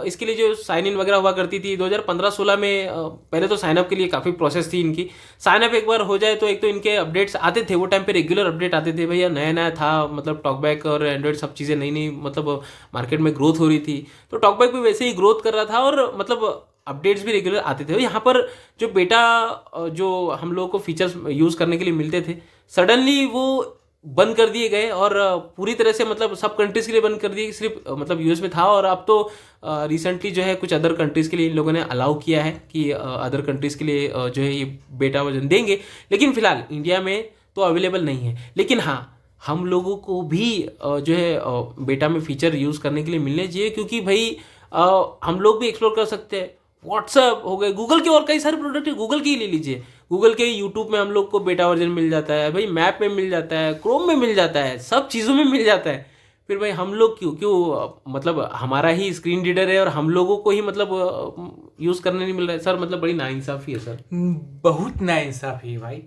इसके लिए जो साइन इन वगैरह हुआ करती थी 2015-16 में, पहले तो साइन अप के लिए काफ़ी प्रोसेस थी इनकी। साइन अप एक बार हो जाए तो एक तो इनके अपडेट्स आते थे, वो टाइम पे रेगुलर अपडेट आते थे भैया, नया नया था, मतलब टॉकबैक और एंड्रॉइड सब चीज़ें नई नई, मतलब मार्केट में ग्रोथ हो रही थी, तो टॉकबैक भी वैसे ही ग्रोथ कर रहा था और मतलब अपडेट्स भी रेगुलर आते थे। यहाँ पर जो बेटा जो हम लोगों को फीचर्स यूज़ करने के लिए मिलते थे, सडनली वो बंद कर दिए गए और पूरी तरह से मतलब सब कंट्रीज़ के लिए बंद कर दिए, सिर्फ मतलब यूएस में था। और अब तो रिसेंटली जो है कुछ अदर कंट्रीज़ के लिए इन लोगों ने अलाउ किया है कि अदर कंट्रीज़ के लिए जो है ये बेटा वर्जन देंगे, लेकिन फिलहाल इंडिया में तो अवेलेबल नहीं है। लेकिन हाँ, हम लोगों को भी जो है बेटा में फीचर यूज़ करने के लिए मिलने चाहिए, क्योंकि भाई हम लोग भी एक्सप्लोर कर सकते हैं। व्हाट्सएप हो गए, गूगल के और कई सारे प्रोडक्ट है, गूगल के ही ले लीजिए। गूगल के यूट्यूब में हम लोग को बेटा वर्जन मिल जाता है भाई, मैप में मिल जाता है, क्रोम में मिल जाता है, सब चीज़ों में मिल जाता है। फिर भाई हम लोग क्यों क्यों मतलब हमारा ही स्क्रीन रीडर है और हम लोगों को ही मतलब यूज़ करने नहीं मिल रहा है सर, मतलब बड़ी नाइंसाफ़ी है सर। बहुत नाइंसाफी है भाई।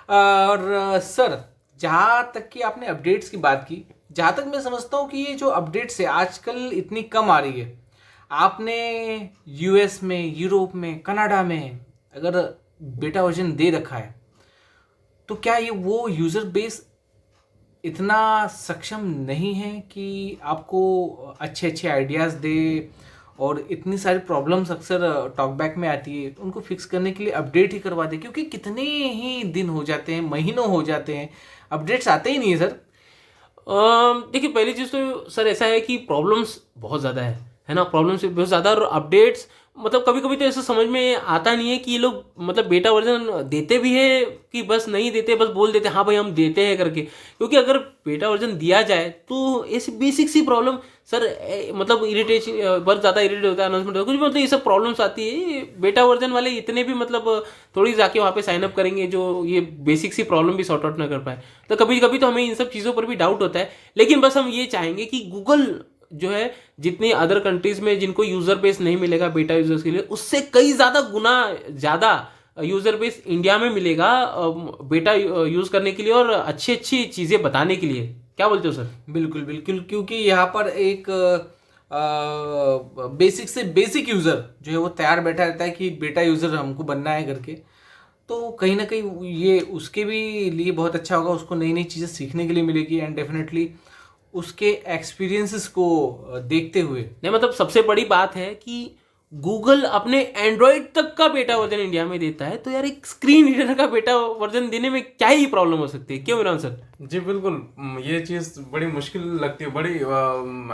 और सर, जहाँ तक कि आपने अपडेट्स की बात की, जहाँ तक मैं समझता हूँ कि ये जो अपडेट्स है आजकल इतनी कम आ रही है। आपने यूएस में, यूरोप में, कनाडा में अगर बेटा वर्जन दे रखा है, तो क्या ये वो यूज़र बेस इतना सक्षम नहीं है कि आपको अच्छे अच्छे आइडियाज़ दे, और इतनी सारी प्रॉब्लम्स अक्सर टॉकबैक में आती है उनको फिक्स करने के लिए अपडेट ही करवा दे, क्योंकि कितने ही दिन हो जाते हैं, महीनों हो जाते हैं, अपडेट्स आते ही नहीं है सर। देखिए, पहली चीज़ तो सर ऐसा है कि प्रॉब्लम्स बहुत ज़्यादा है ना, प्रॉब्लम्स बहुत ज़्यादा, और अपडेट्स मतलब कभी कभी तो ऐसा समझ में आता नहीं है कि ये लोग मतलब बेटा वर्जन देते भी है कि बस नहीं देते, बस बोल देते हाँ भाई हम देते हैं करके। क्योंकि अगर बेटा वर्जन दिया जाए तो ऐसी बेसिक सी प्रॉब्लम सर, मतलब इरिटेशन बहुत ज़्यादा इरिटेट होता है, अनाउंसमेंट होता है, कुछ मतलब ये सब प्रॉब्लम्स आती है। बेटा वर्जन वाले इतने भी मतलब थोड़ी जाके वहाँ पे साइन अप करेंगे जो ये बेसिक सी प्रॉब्लम भी सॉर्ट आउट ना कर पाए, तो कभी कभी तो हमें इन सब चीज़ों पर भी डाउट होता है। लेकिन बस हम ये चाहेंगे कि गूगल जो है जितनी अदर कंट्रीज में जिनको यूजर बेस नहीं मिलेगा बेटा यूजर्स के लिए, उससे कई ज़्यादा गुना ज़्यादा यूजर बेस इंडिया में मिलेगा बेटा यूज करने के लिए और अच्छी अच्छी चीज़ें बताने के लिए। क्या बोलते हो सर? बिल्कुल बिल्कुल, क्योंकि यहाँ पर एक बेसिक से बेसिक यूज़र जो है वो तैयार बैठा रहता है कि बेटा यूज़र हमको बनना है करके, तो कहीं ना कहीं ये उसके भी लिए बहुत अच्छा होगा, उसको नई नई चीज़ें सीखने के लिए मिलेगी, एंड डेफिनेटली उसके एक्सपीरियंसेस को देखते हुए। नहीं, मतलब सबसे बड़ी बात है कि गूगल अपने एंड्रॉयड तक का बेटा वर्जन इंडिया में देता है, तो यार एक स्क्रीन रीडर का बेटा वर्जन देने में क्या ही प्रॉब्लम हो सकती है? क्यों इमरान सर? जी बिल्कुल, ये चीज़ बड़ी मुश्किल लगती है, बड़ी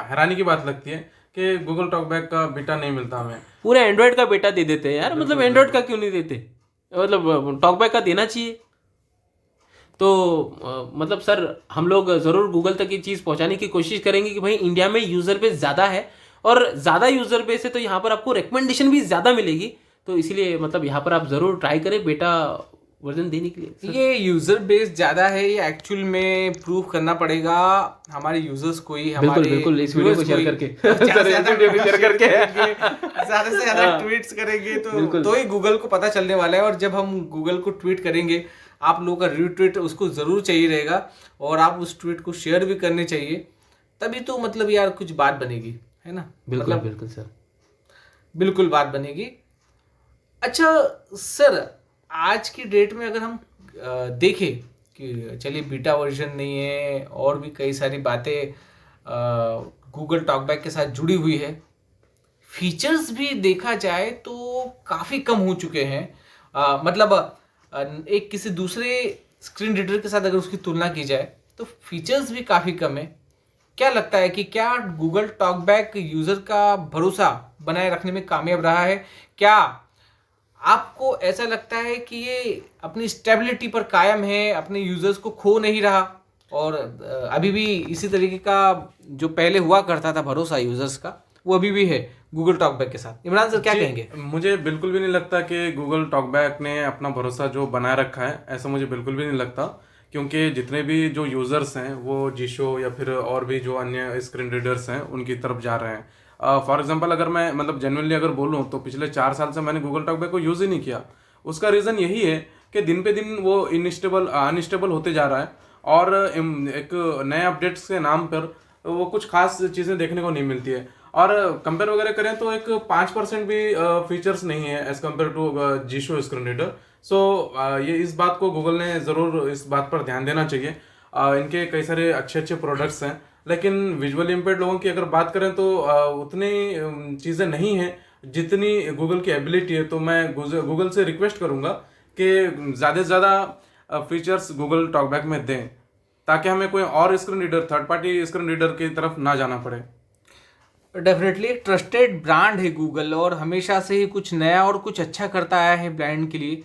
हैरानी की बात लगती है कि गूगल टॉकबैक का बेटा नहीं मिलता हमें। पूरे एंड्रॉयड का बेटा दे देते हैं यार, मतलब एंड्रॉयड का क्यों नहीं देते? मतलब टॉकबैक का देना चाहिए। तो मतलब सर हम लोग ज़रूर गूगल तक ये चीज़ पहुंचाने की कोशिश करेंगे कि भाई इंडिया में यूज़र बेस ज़्यादा है, और ज़्यादा यूज़र बेस है तो यहाँ पर आपको रिकमेंडेशन भी ज़्यादा मिलेगी, तो इसीलिए मतलब यहाँ पर आप ज़रूर ट्राई करें बेटा वर्जन देने के लिए। ये यूजर बेस ज्यादा है, ये एक्चुअल में प्रूव करना पड़ेगा हमारे यूजर्स को ही, हमारे बिल्कुल इस वीडियो को शेयर करके ज्यादा से ज्यादा ट्वीट्स करेंगे तो ही गूगल को पता चलने वाला है। और जब हम गूगल को ट्वीट करेंगे, आप लोगों का रीट्वीट उसको जरूर चाहिए रहेगा, और आप उस ट्वीट को शेयर भी करने चाहिए, तभी तो मतलब यार कुछ बात बनेगी, है ना? बिल्कुल मतलब बिल्कुल सर, बिल्कुल बात बनेगी। अच्छा सर, आज की डेट में अगर हम देखें कि चलिए बीटा वर्जन नहीं है और भी कई सारी बातें गूगल टॉकबैक के साथ जुड़ी हुई है, फीचर्स भी देखा जाए तो काफ़ी कम हो चुके हैं। मतलब एक किसी दूसरे स्क्रीन रीडर के साथ अगर उसकी तुलना की जाए तो फीचर्स भी काफ़ी कम है। क्या लगता है कि क्या गूगल टॉकबैक यूज़र का भरोसा बनाए रखने में कामयाब रहा है? क्या आपको ऐसा लगता है कि ये अपनी स्टेबिलिटी पर कायम है, अपने यूज़र्स को खो नहीं रहा, और अभी भी इसी तरीके का जो पहले हुआ करता था भरोसा यूज़र्स का वो अभी भी है गूगल टॉकबैक के साथ। इमरान सर क्या जी, कहेंगे? मुझे बिल्कुल भी नहीं लगता कि गूगल टॉकबैक ने अपना भरोसा जो बनाए रखा है, ऐसा मुझे बिल्कुल भी नहीं लगता। क्योंकि जितने भी जो यूज़र्स हैं वो जीशो या फिर और भी जो अन्य स्क्रीन रीडर्स हैं उनकी तरफ जा रहे हैं। फॉर एग्जांपल अगर मैं मतलब जेन्युइनली अगर बोलूँ तो पिछले 4 साल से मैंने गूगल टॉकबैक को यूज़ ही नहीं किया। उसका रीज़न यही है कि दिन पे दिन वो अनस्टेबल होते जा रहा है, और एक नए अपडेट्स के नाम पर वो कुछ खास चीज़ें देखने को नहीं मिलती है। और कंपेयर वगैरह करें तो एक 5% भी फीचर्स नहीं है as compare to Jieshuo screen reader. So ये इस बात को गूगल ने ज़रूर इस बात पर ध्यान देना चाहिए। इनके कई सारे अच्छे अच्छे प्रोडक्ट्स हैं, लेकिन विजुअली इम्पेयर्ड लोगों की अगर बात करें तो उतनी चीज़ें नहीं हैं जितनी गूगल की एबिलिटी है। तो मैं गूगल से रिक्वेस्ट करूँगा कि ज़्यादा से ज़्यादा फीचर्स गूगल टॉकबैक में दें, ताकि हमें कोई और screen reader, third party screen reader की तरफ ना जाना पड़े। डेफिनेटली एक ट्रस्टेड ब्रांड है गूगल, और हमेशा से ही कुछ नया और कुछ अच्छा करता आया है ब्रांड के लिए।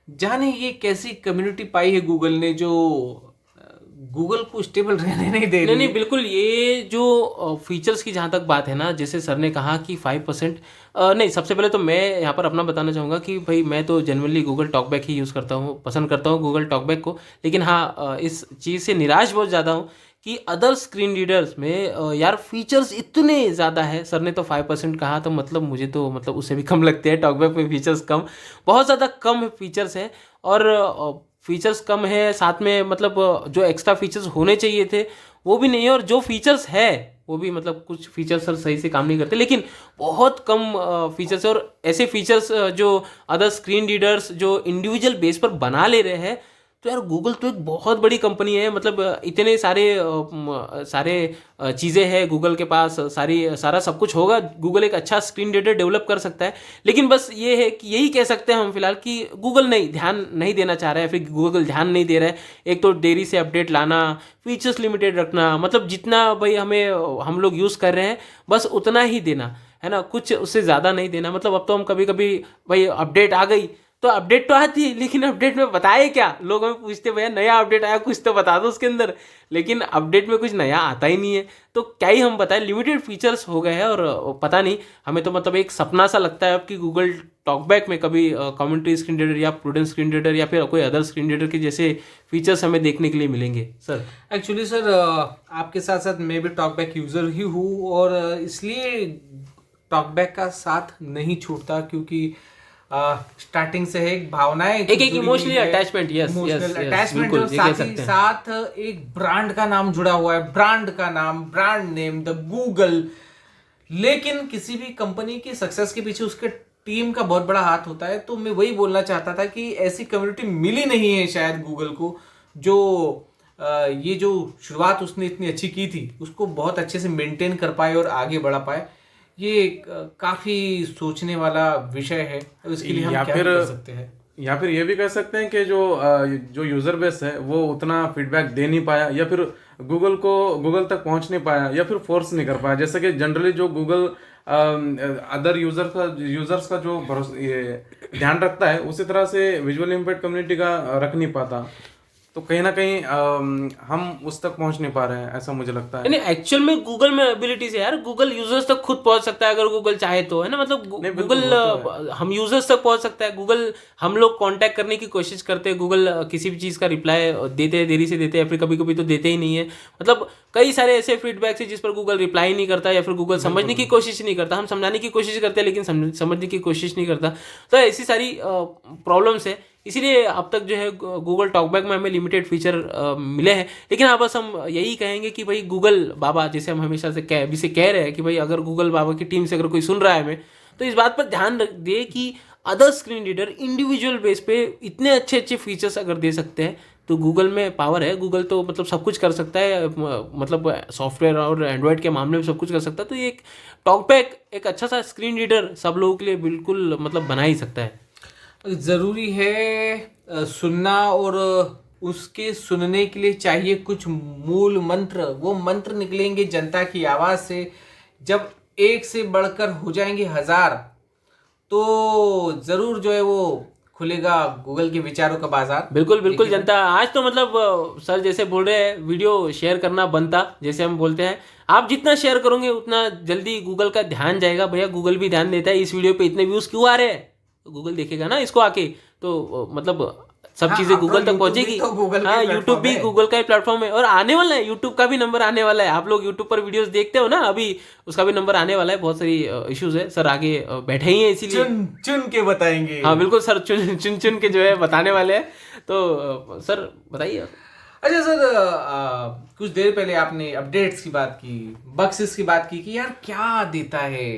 जाने ये कैसी कम्युनिटी पाई है गूगल ने जो गूगल को स्टेबल रहने नहीं दे नहीं रही नहीं है। बिल्कुल, ये जो फीचर्स की जहाँ तक बात है ना, जैसे सर ने कहा कि 5%, नहीं, सबसे पहले तो मैं यहाँ पर अपना बताना चाहूँगा कि भाई मैं तो जनरली गूगल टॉकबैक ही यूज़ करता हूँ, पसंद करता हूँ गूगल टॉकबैक को। लेकिन हाँ, इस चीज़ से निराश बहुत ज़्यादा हूँ कि अदर स्क्रीन रीडर्स में यार फीचर्स इतने ज़्यादा है। सर ने तो 5% कहा, तो मतलब मुझे तो मतलब उससे भी कम लगते हैं। टॉकबैक में फीचर्स कम, बहुत ज़्यादा कम फीचर्स हैं, और फीचर्स कम है, साथ में मतलब जो एक्स्ट्रा फीचर्स होने चाहिए थे वो भी नहीं है, और जो फीचर्स है वो भी मतलब कुछ फीचर्स सर सही से काम नहीं करते, लेकिन बहुत कम फीचर्स है। और ऐसे फीचर्स जो अदर स्क्रीन रीडर्स जो इंडिविजुअल बेस पर बना ले रहे हैं, तो यार गूगल तो एक बहुत बड़ी कंपनी है। मतलब इतने सारे चीज़ें हैं गूगल के पास, सारा सब कुछ होगा, गूगल एक अच्छा स्क्रीन रीडर डेवलप कर सकता है। लेकिन बस ये है कि यही कह सकते हैं हम फिलहाल कि गूगल ध्यान नहीं देना चाह रहा है, फिर गूगल ध्यान नहीं दे रहा है। एक तो देरी से अपडेट लाना, फीचर्स लिमिटेड रखना, मतलब जितना भाई हम लोग यूज़ कर रहे हैं बस उतना ही देना है ना, कुछ उससे ज़्यादा नहीं देना। मतलब अब तो हम कभी कभी भाई अपडेट आ गई तो अपडेट तो आती है, लेकिन अपडेट में बताए क्या, लोग हमें पूछते भैया नया अपडेट आया कुछ तो बता दो उसके अंदर, लेकिन अपडेट में कुछ नया आता ही नहीं है। तो क्या ही हम बताएं, लिमिटेड फीचर्स हो गए हैं, और पता नहीं, हमें तो मतलब एक सपना सा लगता है अब कि गूगल टॉकबैक में कभी कमेंट्री स्क्रीन रीडर या प्रूडेंस स्क्रीन रीडर या फिर कोई अदर स्क्रीन रीडर के जैसे फीचर्स हमें देखने के लिए मिलेंगे। सर एक्चुअली सर, आपके साथ साथ मैं भी टॉकबैक यूज़र ही हूँ, और इसलिए टॉकबैक का साथ नहीं छूटता, क्योंकि स्टार्टिंग से है एक भावनाएं एक इमोशनली अटैचमेंट, इमोशनल अटैचमेंट, और साथ ही साथ एक ब्रांड का नाम जुड़ा हुआ है, ब्रांड का नाम, ब्रांड नेम द गूगल। लेकिन किसी भी कंपनी की सक्सेस के पीछे उसके टीम का बहुत बड़ा हाथ होता है। तो मैं वही बोलना चाहता था कि ऐसी कम्युनिटी मिली नहीं है शायद गूगल को, जो ये जो शुरुआत उसने इतनी अच्छी की थी उसको बहुत अच्छे से मेंटेन कर पाए और आगे बढ़ा पाए। ये काफी सोचने वाला विषय है, इसके लिए हम क्या कर सकते हैं? या फिर ये भी कह सकते हैं कि जो यूजर बेस है वो उतना फीडबैक दे नहीं पाया, या फिर गूगल तक पहुंच नहीं पाया, या फिर फोर्स नहीं कर पाया। जैसे कि जनरली जो गूगल अदर यूजर्स का जो ये ध्यान रखता है, उसी तरह से विजुअल इम्पेयर्ड कम्युनिटी का रख नहीं पाता। तो कहीं ना कहीं हम उस तक पहुंच नहीं पा रहे हैं, ऐसा मुझे लगता है। नहीं, एक्चुअल में गूगल में एबिलिटीज है यार, गूगल यूजर्स तक खुद पहुंच सकता है अगर गूगल चाहे तो, है ना। मतलब गूगल हम यूजर्स तक पहुंच सकता है, गूगल हम लोग कांटेक्ट करने की कोशिश करते हैं, गूगल किसी भी चीज़ का रिप्लाई देते हैं, देरी से देते हैं, फिर कभी कभी तो देते ही नहीं है। मतलब कई सारे ऐसे फीडबैक्स है जिस पर गूगल रिप्लाई नहीं करता, या फिर गूगल समझने की कोशिश नहीं करता। हम समझाने की कोशिश करते हैं लेकिन समझने की कोशिश नहीं करता। तो ऐसी सारी प्रॉब्लम्स है, इसीलिए अब तक जो है गूगल टॉकबैक में हमें लिमिटेड फीचर मिले हैं। लेकिन हाँ, बस हम यही कहेंगे कि भाई गूगल बाबा, जैसे हम हमेशा से कह रहे हैं कि भाई अगर गूगल बाबा की टीम से अगर कोई सुन रहा है हमें, तो इस बात पर ध्यान दे कि other screen reader individual base पे इतने अच्छे अच्छे फीचर्स अगर दे सकते हैं तो गूगल में पावर है। गूगल तो मतलब सब कुछ कर सकता है, मतलब सॉफ्टवेयर और एंड्रॉयड के मामले में सब कुछ कर सकता है। तो ये एक टॉकबैक एक अच्छा सा स्क्रीन रीडर सब लोगों के लिए बिल्कुल मतलब बना ही सकता है। ज़रूरी है सुनना, और उसके सुनने के लिए चाहिए कुछ मूल मंत्र। वो मंत्र निकलेंगे जनता की आवाज़ से। जब एक से बढ़कर हो जाएंगे 1000, तो ज़रूर जो है वो खुलेगा गूगल के विचारों का बाजार। बिल्कुल बिल्कुल जनता, आज तो मतलब सर जैसे बोल रहे हैं वीडियो शेयर करना बनता, जैसे हम बोलते हैं आप जितना शेयर करोगे उतना जल्दी गूगल का ध्यान जाएगा। भैया गूगल भी ध्यान देता है इस वीडियो पे इतने व्यूज़ क्यों आ रहे हैं, तो गूगल देखेगा ना इसको आके, तो मतलब सब हाँ, चीज़ें अपना गूगल तक YouTube पहुंचेगी। भी तो गूगल का हाँ, ही यूट्यूब platform भी है। गूगल का ही प्लेटफॉर्म है, और आने वाला है यूट्यूब का भी नंबर आने वाला है। आप लोग यूट्यूब पर वीडियोस देखते हो ना, अभी उसका भी नंबर आने वाला है। बहुत सारी इश्यूज है सर, आगे बैठे ही हैं इसीलिए। चुन चुन के बताएंगे। हाँ बिल्कुल सर, चुन चुन चुन के जो है बताने वाले हैं। तो सर बताइए। अच्छा सर, कुछ देर पहले आपने अपडेट्स की बात की, बक्सेस की बात की कि यार क्या देता है,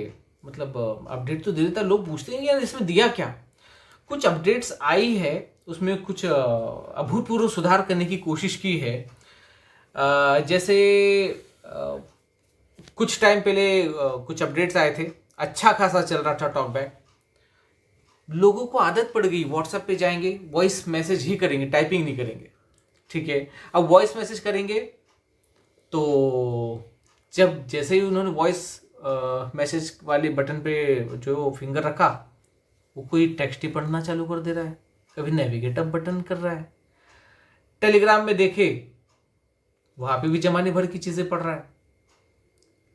मतलब अपडेट तो दे देता है, लोग पूछते हैं यार इसमें दिया क्या। कुछ अपडेट्स आई है, उसमें कुछ अभूतपूर्व सुधार करने की कोशिश की है। जैसे कुछ टाइम पहले कुछ अपडेट्स आए थे, अच्छा खासा चल रहा था टॉकबैक। लोगों को आदत पड़ गई, व्हाट्सएप पे जाएंगे वॉइस मैसेज ही करेंगे, टाइपिंग नहीं करेंगे। ठीक है, अब वॉइस मैसेज करेंगे तो जब जैसे ही उन्होंने वॉइस मैसेज वाले बटन पे जो फिंगर रखा, वो कोई टेक्स्ट ही पढ़ना चालू कर दे रहा है, कभी नेविगेट अप बटन कर रहा है। टेलीग्राम में देखे वहां पे भी जमाने भर की चीजें पढ़ रहा है।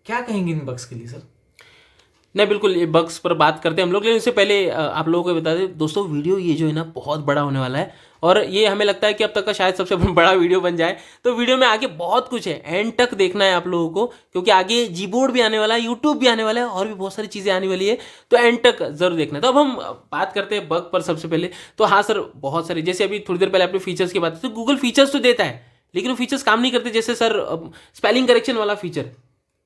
क्या कहेंगे इन बग्स के लिए सर? नहीं बिल्कुल, ये बग्स पर बात करते हैं हम लोग, लेकिन इससे पहले आप लोगों को बता दें दोस्तों, वीडियो ये जो है ना बहुत बड़ा होने वाला है, और ये हमें लगता है कि अब तक का शायद सबसे बड़ा वीडियो बन जाए। तो वीडियो में आगे बहुत कुछ है, एंड तक देखना है आप लोगों को, क्योंकि आगे जीबोर्ड भी आने वाला है, यूट्यूब भी आने वाला है, और भी बहुत सारी चीज़ें आने वाली है, तो एंड तक जरूर देखना है। तो अब हम बात करते हैं बग पर सबसे पहले। तो हाँ सर, बहुत सारी, जैसे अभी थोड़ी देर पहले आपने फीचर्स की बात की, तो गूगल फीचर्स तो देता है लेकिन वो फीचर्स काम नहीं करते। जैसे सर स्पेलिंग करेक्शन वाला फीचर,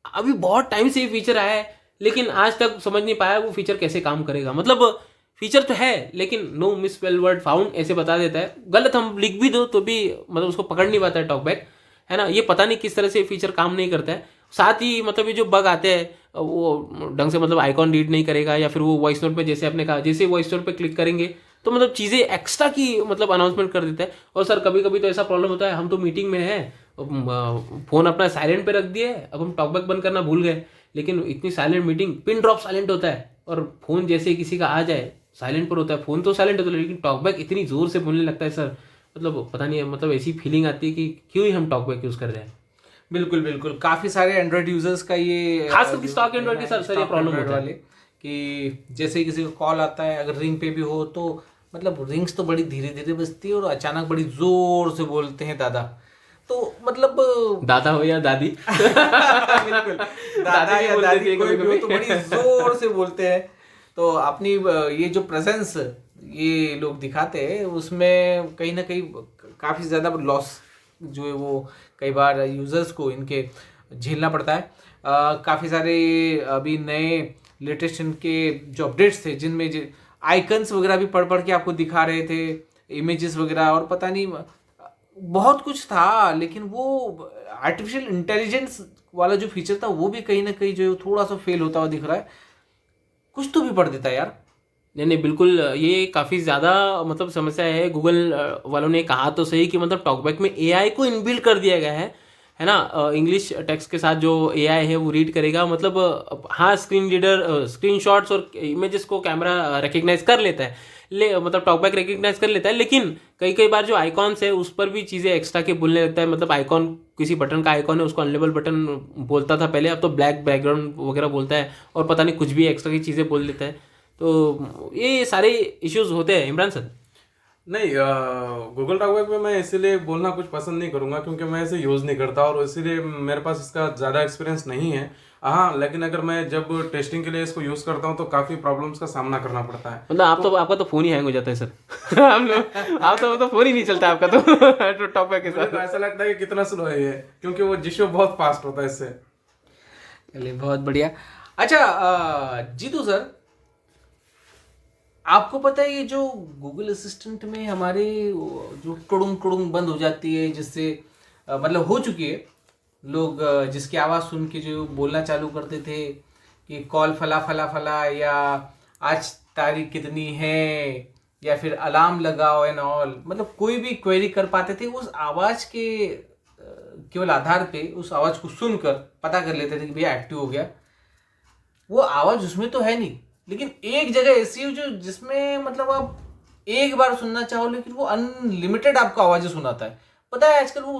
अभी बहुत टाइम से ये फीचर आया है, लेकिन आज तक समझ नहीं पाया वो फीचर कैसे काम करेगा। मतलब फीचर तो है लेकिन नो मिसस्पेल वर्ड फाउंड ऐसे बता देता है, गलत हम लिख भी दो तो भी मतलब उसको पकड़ नहीं पाता है टॉकबैक, है ना। ये पता नहीं किस तरह से फीचर काम नहीं करता है। साथ ही मतलब ये जो बग आते हैं वो ढंग से मतलब आइकॉन रीड नहीं करेगा, या फिर वो वॉइस नोट पे, जैसे आपने कहा, जैसे वॉइस नोट पे क्लिक करेंगे तो मतलब चीज़ें एक्स्ट्रा की मतलब अनाउंसमेंट कर देता है। और सर कभी कभी तो ऐसा प्रॉब्लम होता है, हम तो मीटिंग में हैं, फ़ोन अपना साइलेंट पे रख दिए, अब हम टॉकबैक बंद करना भूल गए, लेकिन इतनी silent meeting, pin drop silent होता है, और फ़ोन जैसे किसी का आ जाए साइलेंट पर होता है, फ़ोन तो साइलेंट होता है लेकिन टॉकबैक इतनी ज़ोर से बोलने लगता है सर, मतलब पता नहीं, मतलब ऐसी फीलिंग आती है कि क्यों ही हम टॉकबैक यूज़ कर रहे हैं। बिल्कुल बिल्कुल, काफी सारे एंड्रॉइड यूजर्स का ये खास करके स्टॉक एंड्रॉइड के सर ये प्रॉब्लम होता है वाले कि जैसे किसी को कॉल आता है, अगर रिंग पे भी हो तो मतलब रिंग्स तो बड़ी धीरे धीरे बजती है और अचानक बड़ी जोर से बोलते हैं दादा, तो मतलब दादा हो या दादी बिल्कुल दादा भी या बोल दादी देती है कोई भी हो कभी-कभी। तो बड़ी जोर से बोलते हैं। तो अपनी ये जो प्रेजेंस ये लोग दिखाते हैं उसमें कहीं ना कहीं काफ़ी ज़्यादा लॉस जो है वो कई बार यूज़र्स को इनके झेलना पड़ता है। काफ़ी सारे अभी नए लेटेस्ट इनके जो अपडेट्स थे जिनमें आइकन्स वगैरह भी पढ़ पढ़ के आपको दिखा रहे थे, इमेजेस वगैरह, और पता नहीं बहुत कुछ था, लेकिन वो आर्टिफिशियल इंटेलिजेंस वाला जो फीचर था वो भी कहीं ना कहीं जो थोड़ा सा फेल होता हुआ दिख रहा है। कुछ तो भी पढ़ देता है यार। नहीं नहीं बिल्कुल, ये काफ़ी ज़्यादा मतलब समस्या है। गूगल वालों ने कहा तो सही कि मतलब टॉकबैक में एआई को इनबिल्ट कर दिया गया है ना। इंग्लिश टेक्स्ट के साथ जो एआई है वो रीड करेगा, मतलब हाँ स्क्रीन रीडर स्क्रीनशॉट्स और इमेजेस को कैमरा रिकग्नाइज कर लेता है, मतलब टॉकबैक रिकग्नाइज कर लेता है, लेकिन कई कई बार जो आइकॉन्स है उस पर भी चीज़ें एक्स्ट्रा के बोलने लगता है। मतलब आइकॉन, किसी बटन का आइकॉन है उसको अनलेबल बटन बोलता था पहले, अब तो ब्लैक बैकग्राउंड वगैरह बोलता है, और पता नहीं कुछ भी एक्स्ट्रा की चीज़ें बोल देता है। तो ये सारे इश्यूज होते हैं इमरान सर। नहीं, गूगल टॉकबैक में मैं इसीलिए बोलना कुछ पसंद नहीं करूंगा क्योंकि मैं इसे यूज़ नहीं करता और इसीलिए मेरे पास इसका ज़्यादा एक्सपीरियंस नहीं है। हाँ, लेकिन अगर मैं जब टेस्टिंग के लिए इसको यूज़ करता हूँ तो काफ़ी प्रॉब्लम्स का सामना करना पड़ता है। मतलब आप तो आपका तो फोन ही हैंग हो जाता है सर हम लोग आप तो फोन ही नहीं चलता आपका तो टॉकबैक के मुझे साथ। तो ऐसा लगता है कि कितना स्लो है ये, क्योंकि वो जिशो बहुत फास्ट होता है इससे। चलिए बहुत बढ़िया। अच्छा जीतू सर, आपको पता है ये जो गूगल असिस्टेंट में हमारे जो टुडुंग टुडुंग बंद हो जाती है, जिससे मतलब हो चुकी है, लोग जिसकी आवाज़ सुन के जो बोलना चालू करते थे कि कॉल फला फला फला, या आज तारीख कितनी है, या फिर अलार्म लगाओ एंड ऑल, मतलब कोई भी क्वेरी कर पाते थे, उस आवाज़ के केवल आधार पे उस आवाज़ को सुनकर पता कर लेते थे कि भैया एक्टिव हो गया। वो आवाज़ उसमें तो है नहीं, लेकिन एक जगह ऐसी है जो जिसमें मतलब आप एक बार सुनना चाहो लेकिन वो अनलिमिटेड आपको आवाज़ें सुनाता है। पता है आजकल वो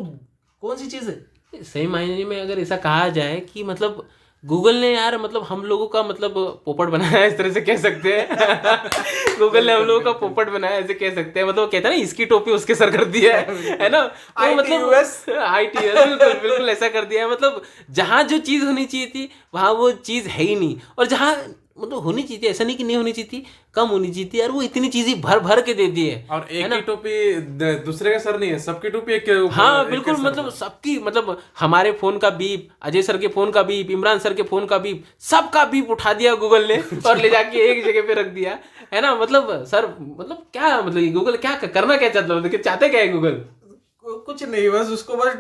कौन सी चीज़ है? सही मायने में अगर ऐसा कहा जाए कि मतलब गूगल ने यार मतलब हम लोगों का मतलब पोपट बनाया है, इस तरह से कह सकते हैं। गूगल ने हम लोगों का पोपट बनाया ऐसे कह सकते हैं। मतलब वो कहते हैं ना इसकी टोपी उसके सर कर दिया है ना। तो मतलब ITUS बिल्कुल बिल्कुल ऐसा कर दिया है। मतलब जहाँ जो चीज़ होनी चाहिए थी वहाँ वो चीज़ है ही नहीं, और जहाँ मतलब होनी चाहिए थी, ऐसा नहीं कि नहीं होनी चाहिए थी, कम होनी चाहिए थी यार, वो इतनी चीजें भर भर के दे दी है। और एक की टोपी दूसरे का सर नहीं है, सबकी टोपी एक के ऊपर, हाँ एक बिल्कुल, के सर मतलब पर। सबकी, मतलब हमारे फोन का बीप, अजय सर के फोन का बीप, इमरान सर के फोन का बीप, सबका बीप उठा दिया गूगल ने और ले जाके एक जगह पे रख दिया है ना। मतलब सर मतलब क्या, मतलब ये गूगल क्या करना क्या चाहता है, मतलब चाहते क्या है गूगल? कुछ नहीं, बस उसको बस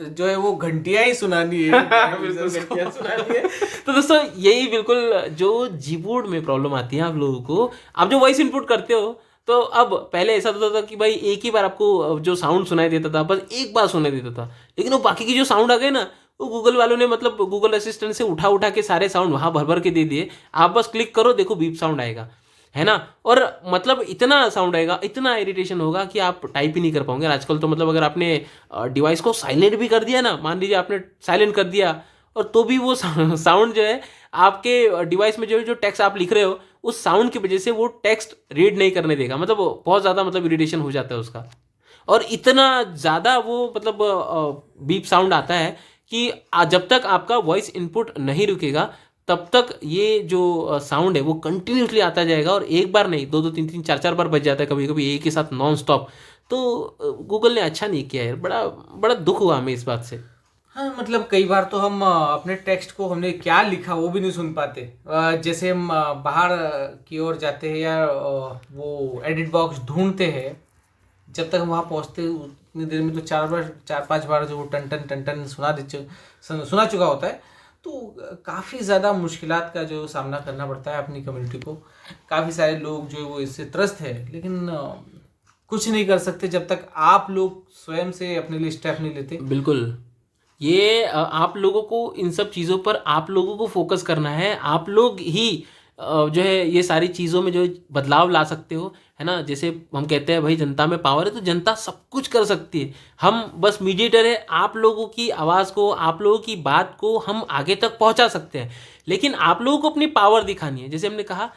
जो है वो घंटियां ही सुनानी है। बिल्कुल घंटियां सुनानी है। तो दोस्तों यही बिल्कुल जो जीबोर्ड में प्रॉब्लम आती है आप लोगों को, आप जो वॉइस इनपुट करते हो, तो अब पहले ऐसा होता था कि भाई एक ही बार आपको जो साउंड सुनाई देता था, बस एक बार सुनाई देता था, लेकिन वो बाकी की जो साउंड आ गए ना, वो गूगल वालों ने मतलब गूगल असिस्टेंट से उठा उठा के सारे साउंड वहां भर भर के दे दिए। आप बस क्लिक करो, देखो बीप साउंड आएगा, है ना। और मतलब इतना साउंड आएगा, इतना इरिटेशन होगा कि आप टाइप ही नहीं कर पाओगे। आजकल तो मतलब अगर आपने डिवाइस को साइलेंट भी कर दिया ना, मान लीजिए आपने साइलेंट कर दिया, और तो भी वो साउंड जो है आपके डिवाइस में जो टेक्स्ट आप लिख रहे हो, उस साउंड की वजह से वो टेक्स्ट रीड नहीं करने देगा। मतलब बहुत ज़्यादा मतलब इरिटेशन हो जाता है उसका, और इतना ज़्यादा वो मतलब बीप साउंड आता है कि जब तक आपका वॉइस इनपुट नहीं रुकेगा तब तक ये जो साउंड है वो कंटिन्यूसली आता जाएगा, और एक बार नहीं, दो दो तीन तीन चार चार बार बज जाता है कभी कभी एक ही साथ नॉन स्टॉप। तो गूगल ने अच्छा नहीं किया यार, बड़ा बड़ा दुख हुआ हमें इस बात से। हाँ, मतलब कई बार तो हम अपने टेक्स्ट को हमने क्या लिखा वो भी नहीं सुन पाते। जैसे हम बाहर की ओर जाते हैं या वो एडिट बॉक्स ढूंढते हैं, जब तक हम वहाँ पहुँचते हैं उतनी देर में तो चार पांच बार जो वो टन टन टन टन सुना चुका होता है। तो काफ़ी ज़्यादा मुश्किलात का जो सामना करना पड़ता है अपनी कम्युनिटी को। काफ़ी सारे लोग जो है वो इससे त्रस्त है, लेकिन कुछ नहीं कर सकते जब तक आप लोग स्वयं से अपने लिए स्टेप नहीं लेते। बिल्कुल, ये आप लोगों को इन सब चीज़ों पर आप लोगों को फोकस करना है। आप लोग ही जो है ये सारी चीज़ों में जो है बदलाव ला सकते हो, है ना। जैसे हम कहते हैं भाई जनता में पावर है, तो जनता सब कुछ कर सकती है। हम बस मीडिएटर है, आप लोगों की आवाज़ को, आप लोगों की बात को हम आगे तक पहुंचा सकते हैं, लेकिन आप लोगों को अपनी पावर दिखानी है। जैसे हमने कहा,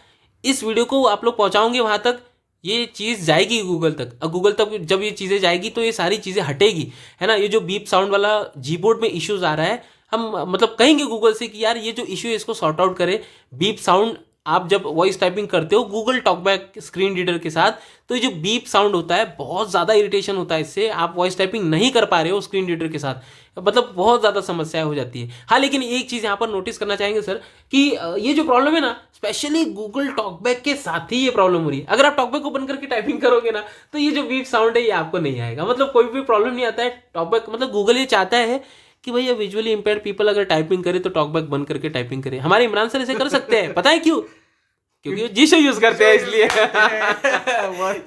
इस वीडियो को आप लोग पहुंचाओगे वहां तक, ये चीज़ जाएगी गूगल तक, और गूगल तक जब ये चीज़ें जाएगी तो ये सारी चीज़ें हटेगी, है ना। ये जो बीप साउंड वाला जीबोर्ड में इश्यूज आ रहा है, हम मतलब कहेंगे गूगल से कि यार ये जो इश्यू है इसको सॉर्ट आउट करे। बीप साउंड, आप जब वॉइस टाइपिंग करते हो गूगल टॉकबैक स्क्रीन रीडर के साथ, तो ये जो बीप साउंड होता है बहुत ज़्यादा इरिटेशन होता है इससे, आप वॉइस टाइपिंग नहीं कर पा रहे हो स्क्रीन रीडर के साथ, मतलब बहुत ज़्यादा समस्याएं हो जाती है। हाँ, लेकिन एक चीज़ यहाँ पर नोटिस करना चाहेंगे सर कि ये जो प्रॉब्लम है ना, स्पेशली गूगल टॉकबैक के साथ ही ये प्रॉब्लम हो रही है। अगर आप टॉकबैक ओपन करके टाइपिंग करोगे ना, तो ये जो बीप साउंड है ये आपको नहीं आएगा, मतलब कोई भी प्रॉब्लम नहीं आता है टॉकबैक। मतलब गूगल ये चाहता है कि भैया विजुअली इंपेयर्ड पीपल अगर टाइपिंग करे तो टॉकबैक बंद करके टाइपिंग करे। हमारे इमरान सर ऐसे कर सकते हैं, पता है क्यों? क्योंकि वो जीशो यूज करते हैं इसलिए।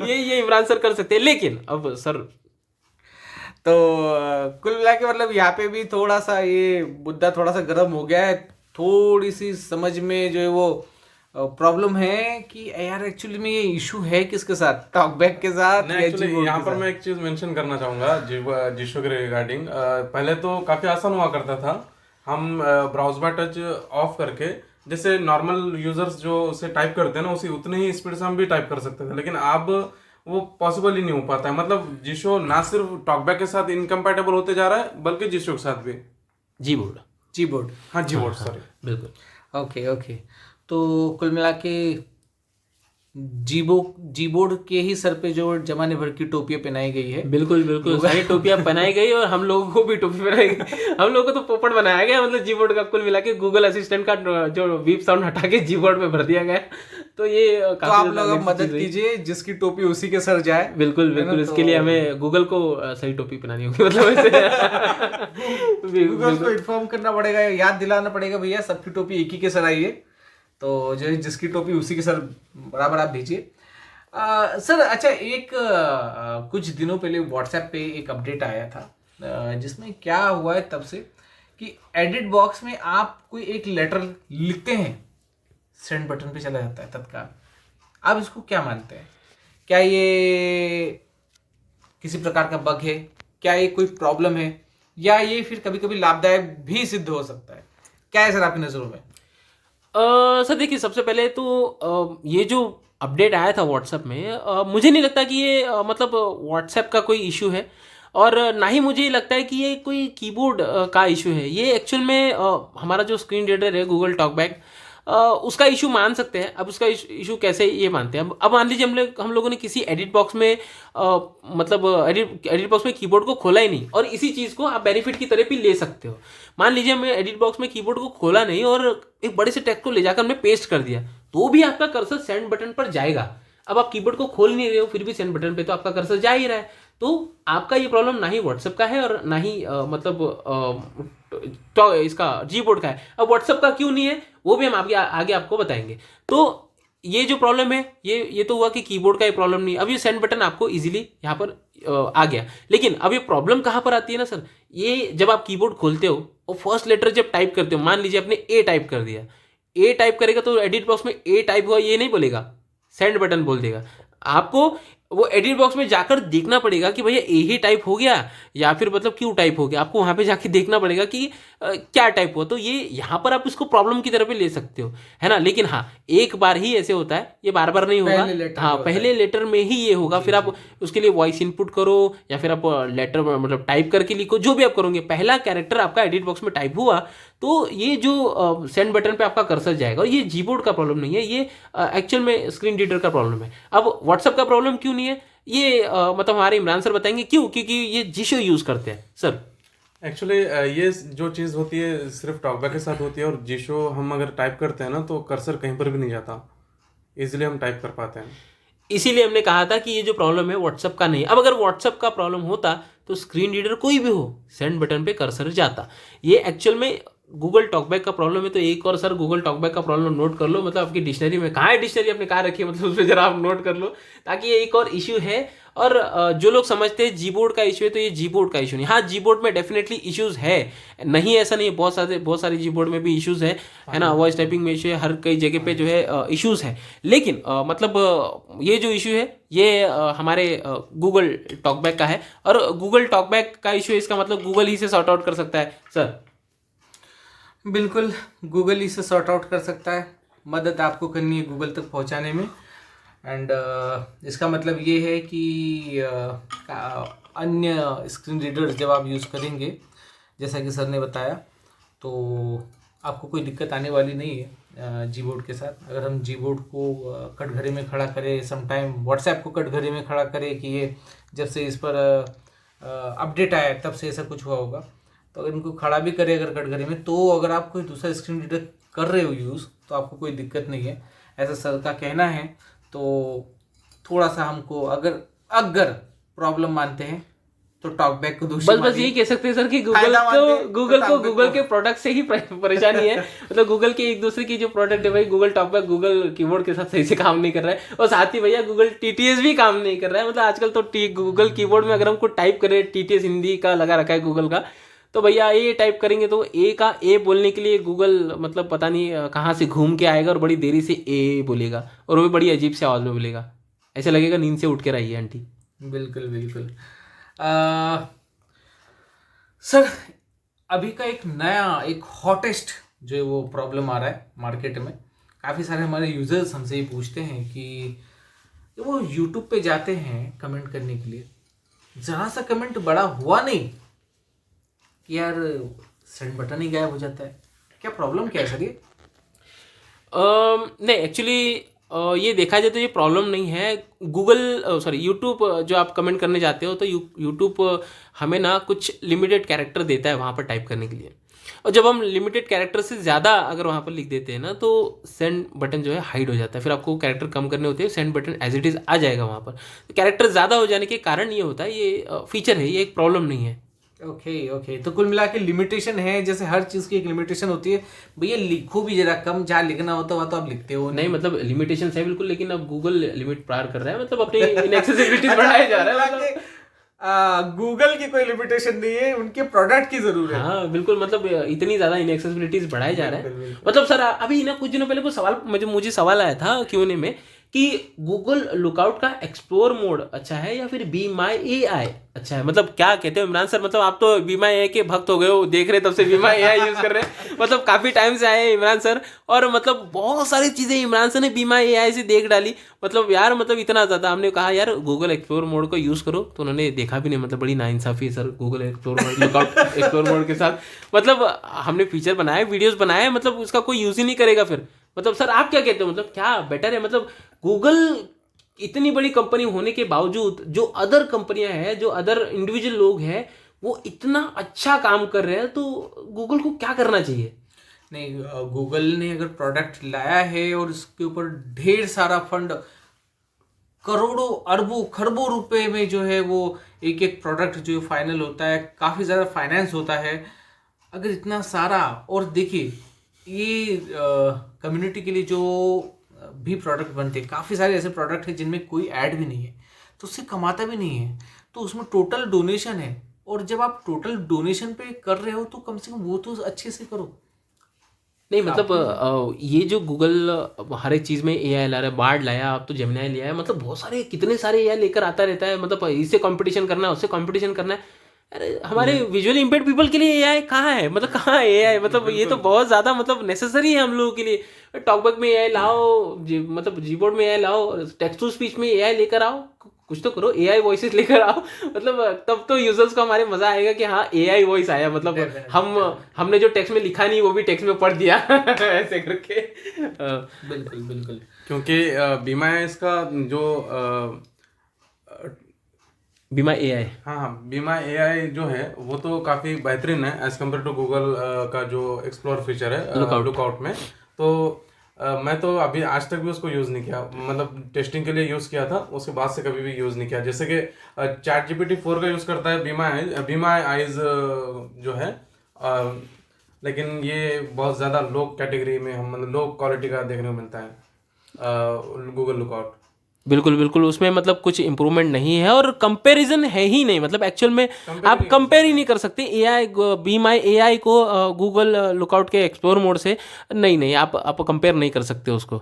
ये इमरान सर कर सकते हैं, लेकिन अब सर तो कुल मिला के मतलब यहाँ पे भी थोड़ा सा ये मुद्दा थोड़ा सा गर्म हो गया है। थोड़ी सी समझ में जो है वो प्रॉब्लम है कि यार एक्चुअली में ये इशू है किसके साथ, टॉकबैक के साथ या एक्चुअली जीबोर्ड यहाँ के पर साथ? मैं एक चीज मेंशन करना चाहूंगा जिशो के रिगार्डिंग। पहले तो काफी आसान हुआ करता था, हम ब्राउज बार टच ऑफ करके जैसे नॉर्मल यूजर्स जो उसे टाइप करते हैं ना, उसी उतने ही स्पीड से हम भी टाइप कर सकते थे, लेकिन अब वो पॉसिबल ही नहीं हो पाता है। मतलब जिशो ना सिर्फ टॉकबैक के साथ इनकम्पैटिबल होते जा रहा है, बल्कि जिशो के साथ भी। जीबोर्ड, जीबोर्ड, हाँ जीबोर्ड, सॉरी। बिल्कुल। Okay okay. तो कुल मिला के जीबोर्ड के ही सर पे जो जमाने भर की टोपियां पहनाई गई है। बिल्कुल बिल्कुल, सारी टोपियां बनाई गई और हम लोगों को भी टोपी बनाई गई। हम लोगों को तो पोपट बनाया गया, मतलब जीबोर्ड का कुल मिला के गूगल असिस्टेंट का जो बीप साउंड हटा के जीबोर्ड में भर दिया गया। तो ये तो आप लोग अब मदद कीजिए, जिसकी टोपी उसी के सर जाए। बिल्कुल बिल्कुल, इसके लिए हमें गूगल को सही टोपी पहनानी होगी, मतलब ऐसे गूगल को इन्फॉर्म करना पड़ेगा, याद दिलाना पड़ेगा भैया सबकी टोपी एक ही के सर आई है, तो जो है जिसकी टोपी उसी के सर बराबर आप भेजिए। सर अच्छा, एक कुछ दिनों पहले व्हाट्सएप पे एक अपडेट आया था, जिसमें क्या हुआ है तब से कि एडिट बॉक्स में आप कोई एक लेटर लिखते हैं, सेंड बटन पे चला जाता है तत्काल। आप इसको क्या मानते हैं? क्या ये किसी प्रकार का बग है? क्या ये कोई प्रॉब्लम है? या ये फिर कभी कभी लाभदायक भी सिद्ध हो सकता है? क्या है सर आपकी नज़रों में? सर देखिए, सबसे पहले तो ये जो अपडेट आया था व्हाट्सएप में, मुझे नहीं लगता कि ये मतलब व्हाट्सएप का कोई इशू है, और ना ही मुझे लगता है कि ये कोई कीबोर्ड का इशू है। ये एक्चुअल में हमारा जो स्क्रीन रीडर है गूगल टॉकबैक, उसका इशू मान सकते हैं। अब उसका इशू कैसे ये मानते हैं, अब मान लीजिए हम लोगों ने किसी एडिट बॉक्स में मतलब एडिट बॉक्स में कीबोर्ड को खोला ही नहीं, और इसी चीज़ को आप बेनिफिट की तरह भी ले सकते हो। मान लीजिए हमने एडिट बॉक्स में कीबोर्ड को खोला नहीं और एक बड़े से टेक्स्ट को ले जाकर हमने पेस्ट कर दिया, तो भी आपका कर्सर सेंड बटन पर जाएगा। अब आप कीबोर्ड को खोल नहीं रहे हो, फिर भी सेंड बटन पे तो आपका कर्सर जा ही रहा है। तो आपका ये प्रॉब्लम ना ही व्हाट्सएप का है और ना ही तो इसका जीबोर्ड का है। अब व्हाट्सएप का क्यों नहीं है वो भी हम आगे आपको बताएंगे। तो ये जो प्रॉब्लम है, ये तो हुआ कि कीबोर्ड का ये प्रॉब्लम नहीं। अब ये सेंड बटन आपको इजीली यहाँ पर आ गया, लेकिन अब ये प्रॉब्लम कहाँ पर आती है ना सर, ये जब आप कीबोर्ड खोलते हो और फर्स्ट लेटर जब टाइप करते हो, मान लीजिए आपने ए टाइप कर दिया, ए टाइप करेगा तो एडिट बॉक्स में ए टाइप हुआ ये नहीं बोलेगा, सेंड बटन बोल देगा। आपको वो एडिट बॉक्स में जाकर देखना पड़ेगा कि भैया ए ही टाइप हो गया या फिर मतलब क्यों टाइप हो गया। आपको वहाँ पे जाके देखना पड़ेगा कि क्या टाइप हुआ। तो ये यहाँ पर आप इसको प्रॉब्लम की तरफ भी ले सकते हो, है ना। लेकिन हाँ, एक बार ही ऐसे होता है, ये बार बार नहीं होगा। हाँ, पहले लेटर में ही ये होगा, फिर आप उसके लिए वॉइस इनपुट करो या फिर आप लेटर मतलब टाइप करके लिखो, जो भी आप करोगे, पहला कैरेक्टर आपका एडिट बॉक्स में टाइप हुआ तो ये जो सेंड बटन पे आपका कर्सर जाएगा। और ये जीबोर्ड का प्रॉब्लम नहीं है, ये एक्चुअल में स्क्रीन रीडर का प्रॉब्लम है। अब व्हाट्सएप का प्रॉब्लम क्यों नहीं है, ये मतलब हमारे इमरान सर बताएंगे क्यों, क्योंकि ये जिशो यूज़ करते हैं सर। एक्चुअली ये जो चीज़ होती है सिर्फ टॉकबैक के साथ होती है, और जिशो हम अगर टाइप करते हैं ना तो कर्सर कहीं पर भी नहीं जाता, इजीली हम टाइप कर पाते हैं। इसीलिए हमने कहा था कि ये जो प्रॉब्लम है व्हाट्सएप का नहीं। अब अगर व्हाट्सएप का प्रॉब्लम होता तो स्क्रीन रीडर कोई भी हो, सेंड बटन पे कर्सर जाता। ये एक्चुअल में गूगल टॉकबैक का प्रॉब्लम है। तो एक और सर गूगल टॉकबैक का प्रॉब्लम नोट कर लो, मतलब आपकी डिक्शनरी में कहाँ है, डिक्शनरी आपने कहाँ रखी है, मतलब उस पर जरा आप नोट कर लो, ताकि ये एक और इशू है। और जो लोग समझते हैं जीबोर्ड का इशू है, तो ये जीबोर्ड का इशू नहीं। हाँ, जीबोर्ड में डेफिनेटली इश्यूज है, नहीं ऐसा नहीं है, बहुत सारे जीबोर्ड में भी इश्यूज है ना। वॉइस टाइपिंग में इशू है, हर कई जगह पे जो है इश्यूज है। लेकिन मतलब ये जो इशू है ये हमारे गूगल टॉकबैक का है, और गूगल टॉकबैक का इशू है, इसका मतलब गूगल ही से सॉर्ट आउट कर सकता है सर। बिल्कुल, गूगल इसे सॉर्ट आउट कर सकता है। मदद आपको करनी है गूगल तक पहुंचाने में। एंड इसका मतलब ये है कि अन्य स्क्रीन रीडर्स जब आप यूज़ करेंगे, जैसा कि सर ने बताया, तो आपको कोई दिक्कत आने वाली नहीं है जीबोर्ड के साथ। अगर हम जीबोर्ड को कटघरे में खड़ा करें, समटाइम व्हाट्सएप को कटघरे में खड़ा करें कि ये जब से इस पर अपडेट आया तब से ऐसा कुछ हुआ होगा, तो अगर इनको खड़ा भी करें अगर कटघरे में, तो अगर आप कोई दूसरा स्क्रीन रीडर कर रहे हो यूज़, तो आपको कोई दिक्कत नहीं है, ऐसा सर का कहना है। तो थोड़ा सा हमको अगर प्रॉब्लम मानते हैं तो टॉकबैक को दोषी बस यही कह सकते हैं सर कि गूगल के प्रोडक्ट से ही परेशानी है। मतलब गूगल के एक दूसरे की जो प्रोडक्ट है भाई, गूगल टॉकबैक गूगल कीबोर्ड के साथ सही से काम नहीं कर रहा है, और साथ ही भैया गूगल टीटीएस भी काम नहीं कर रहा है। मतलब आजकल तो गूगल कीबोर्ड में अगर हमको टाइप करें, टीटीएस हिंदी का लगा रखा है गूगल का, तो भैया ये टाइप करेंगे तो ए का ए बोलने के लिए गूगल मतलब पता नहीं कहाँ से घूम के आएगा और बड़ी देरी से ए बोलेगा, और वो भी बड़ी अजीब से आवाज़ में बोलेगा, ऐसे लगेगा नींद से उठ के रही है आंटी। बिल्कुल बिल्कुल। सर, अभी का एक हॉटेस्ट जो है वो प्रॉब्लम आ रहा है मार्केट में। काफ़ी सारे हमारे यूजर्स हमसे ये पूछते हैं कि वो यूट्यूब पे जाते हैं कमेंट करने के लिए, ज़रा सा कमेंट बड़ा हुआ नहीं कि यार सेंड बटन ही गायब हो जाता है। क्या प्रॉब्लम क्या है सर ये? नहीं, एक्चुअली ये देखा जाए तो ये प्रॉब्लम नहीं है। यूट्यूब जो आप कमेंट करने जाते हो तो यूट्यूब हमें ना कुछ लिमिटेड कैरेक्टर देता है वहाँ पर टाइप करने के लिए, और जब हम लिमिटेड कैरेक्टर से ज़्यादा अगर वहाँ पर लिख देते हैं ना तो सेंड बटन जो है हाइड हो जाता है। फिर आपको कैरेक्टर कम करने होते हैं, send button as it is आ जाएगा वहाँ पर। तो कैरेक्टर ज़्यादा हो जाने के कारण ये होता है, ये फीचर है, ये एक प्रॉब्लम नहीं है। ओके। तो कुल मिला के लिमिटेशन है, जैसे हर चीज़ की एक लिमिटेशन होती है। भैया लिखो भी जरा कम, जहाँ लिखना होता है तो आप लिखते हो नहीं। मतलब लिमिटेशन है बिल्कुल, लेकिन अब गूगल लिमिट पार कर रहा है, मतलब अपनी इनएक्सेसिबिलिटीज बढ़ाया जा रहा है। मतलब गूगल की कोई लिमिटेशन नहीं है, उनके प्रोडक्ट की जरूरत है। हाँ बिल्कुल, मतलब इतनी ज्यादा इनएक्सेसिबिलिटीज बढ़ाए जा रहा है। मतलब सर अभी ना कुछ दिनों पहले कोई सवाल मुझे सवाल आया था Q&A में कि गूगल लुकआउट का एक्सप्लोर मोड अच्छा है या फिर बी माई AI अच्छा है? मतलब क्या कहते हो इमरान सर? मतलब आप तो बी माई AI के भक्त हो गए हो, देख रहे तब से बी माई AI यूज़ कर रहे हैं, मतलब काफ़ी टाइम से आए हैं इमरान सर, और मतलब बहुत सारी चीज़ें इमरान सर ने बी माई AI से देख डाली। मतलब यार मतलब इतना ज़्यादा हमने कहा यार गूगल एक्सप्लोर मोड को यूज़ करो, तो उन्होंने देखा भी नहीं। मतलब बड़ी नाइंसाफ़ी है sir Google explore mode lookout explore mode के साथ। मतलब हमने फीचर बनाए, वीडियोज़ बनाए, मतलब उसका कोई यूज़ ही नहीं करेगा फिर। मतलब सर आप क्या कहते हो, मतलब क्या बेटर है? मतलब गूगल इतनी बड़ी कंपनी होने के बावजूद जो अदर कंपनियां हैं, जो अदर इंडिविजुअल लोग हैं, वो इतना अच्छा काम कर रहे हैं, तो गूगल को क्या करना चाहिए? नहीं, गूगल ने अगर प्रोडक्ट लाया है और उसके ऊपर ढेर सारा फंड, करोड़ों अरबों खरबों रुपए में जो है वो एक एक प्रोडक्ट जो फाइनल होता है, काफ़ी ज़्यादा फाइनेंस होता है। अगर इतना सारा, और देखिए ये कम्युनिटी के लिए जो भी प्रोडक्ट बनते हैं, काफ़ी सारे ऐसे प्रोडक्ट हैं जिनमें कोई ऐड भी नहीं है, तो उससे कमाता भी नहीं है, तो उसमें टोटल डोनेशन है। और जब आप टोटल डोनेशन पे कर रहे हो तो कम से कम वो तो अच्छे से करो। नहीं मतलब ये जो गूगल हर एक चीज़ में AI ला रहा है, बार्ड लाया, अब तो जेमिनाई लिया है, मतलब बहुत सारे कितने सारे AI लेकर आता रहता है। मतलब इससे कंपटीशन करना है, उससे कंपटीशन करना है। अरे हमारे विजुअली इम्पेयर्ड पीपल के लिए AI कहाँ है? मतलब कहाँ है AI? मतलब ये तो बहुत ज़्यादा मतलब नेसेसरी है हम लोगों के लिए। टॉकबैक में AI लाओ, मतलब जीबोर्ड में AI लाओ, टेक्स्ट टू स्पीच में AI लेकर आओ, कुछ तो करो, AI वॉइसेस लेकर आओ। मतलब तब तो यूजर्स को हमारे मजा आएगा कि हाँ AI वॉइस आया, मतलब हमने जो टेक्स्ट में लिखा नहीं वो भी टेक्स्ट में पढ़ दिया ऐसे करके। बिल्कुल बिल्कुल। क्योंकि बीमा इसका जो बीमा AI, हाँ बीमा AI जो है वो तो काफ़ी बेहतरीन है एज़ कम्पेयर टू गूगल का जो एक्सप्लोर फीचर है लुकआउट में। तो मैं तो अभी आज तक भी उसको यूज़ नहीं किया, मतलब टेस्टिंग के लिए यूज़ किया था, उसके बाद से कभी भी यूज़ नहीं किया। जैसे कि ChatGPT 4 का यूज़ करता है बीमा आइज जो है, लेकिन ये बहुत ज़्यादा लो कैटेगरी में, हम मतलब लो क्वालिटी का देखने को मिलता है गूगल लुकआउट। बिल्कुल बिल्कुल, उसमें मतलब कुछ इम्प्रूवमेंट नहीं है और कंपैरिजन है ही नहीं। मतलब एक्चुअल में आप कंपेयर ही नहीं कर सकते AI बी माई AI को गूगल लुकआउट के एक्सप्लोर मोड से। नहीं नहीं, आप कंपेयर नहीं कर सकते उसको।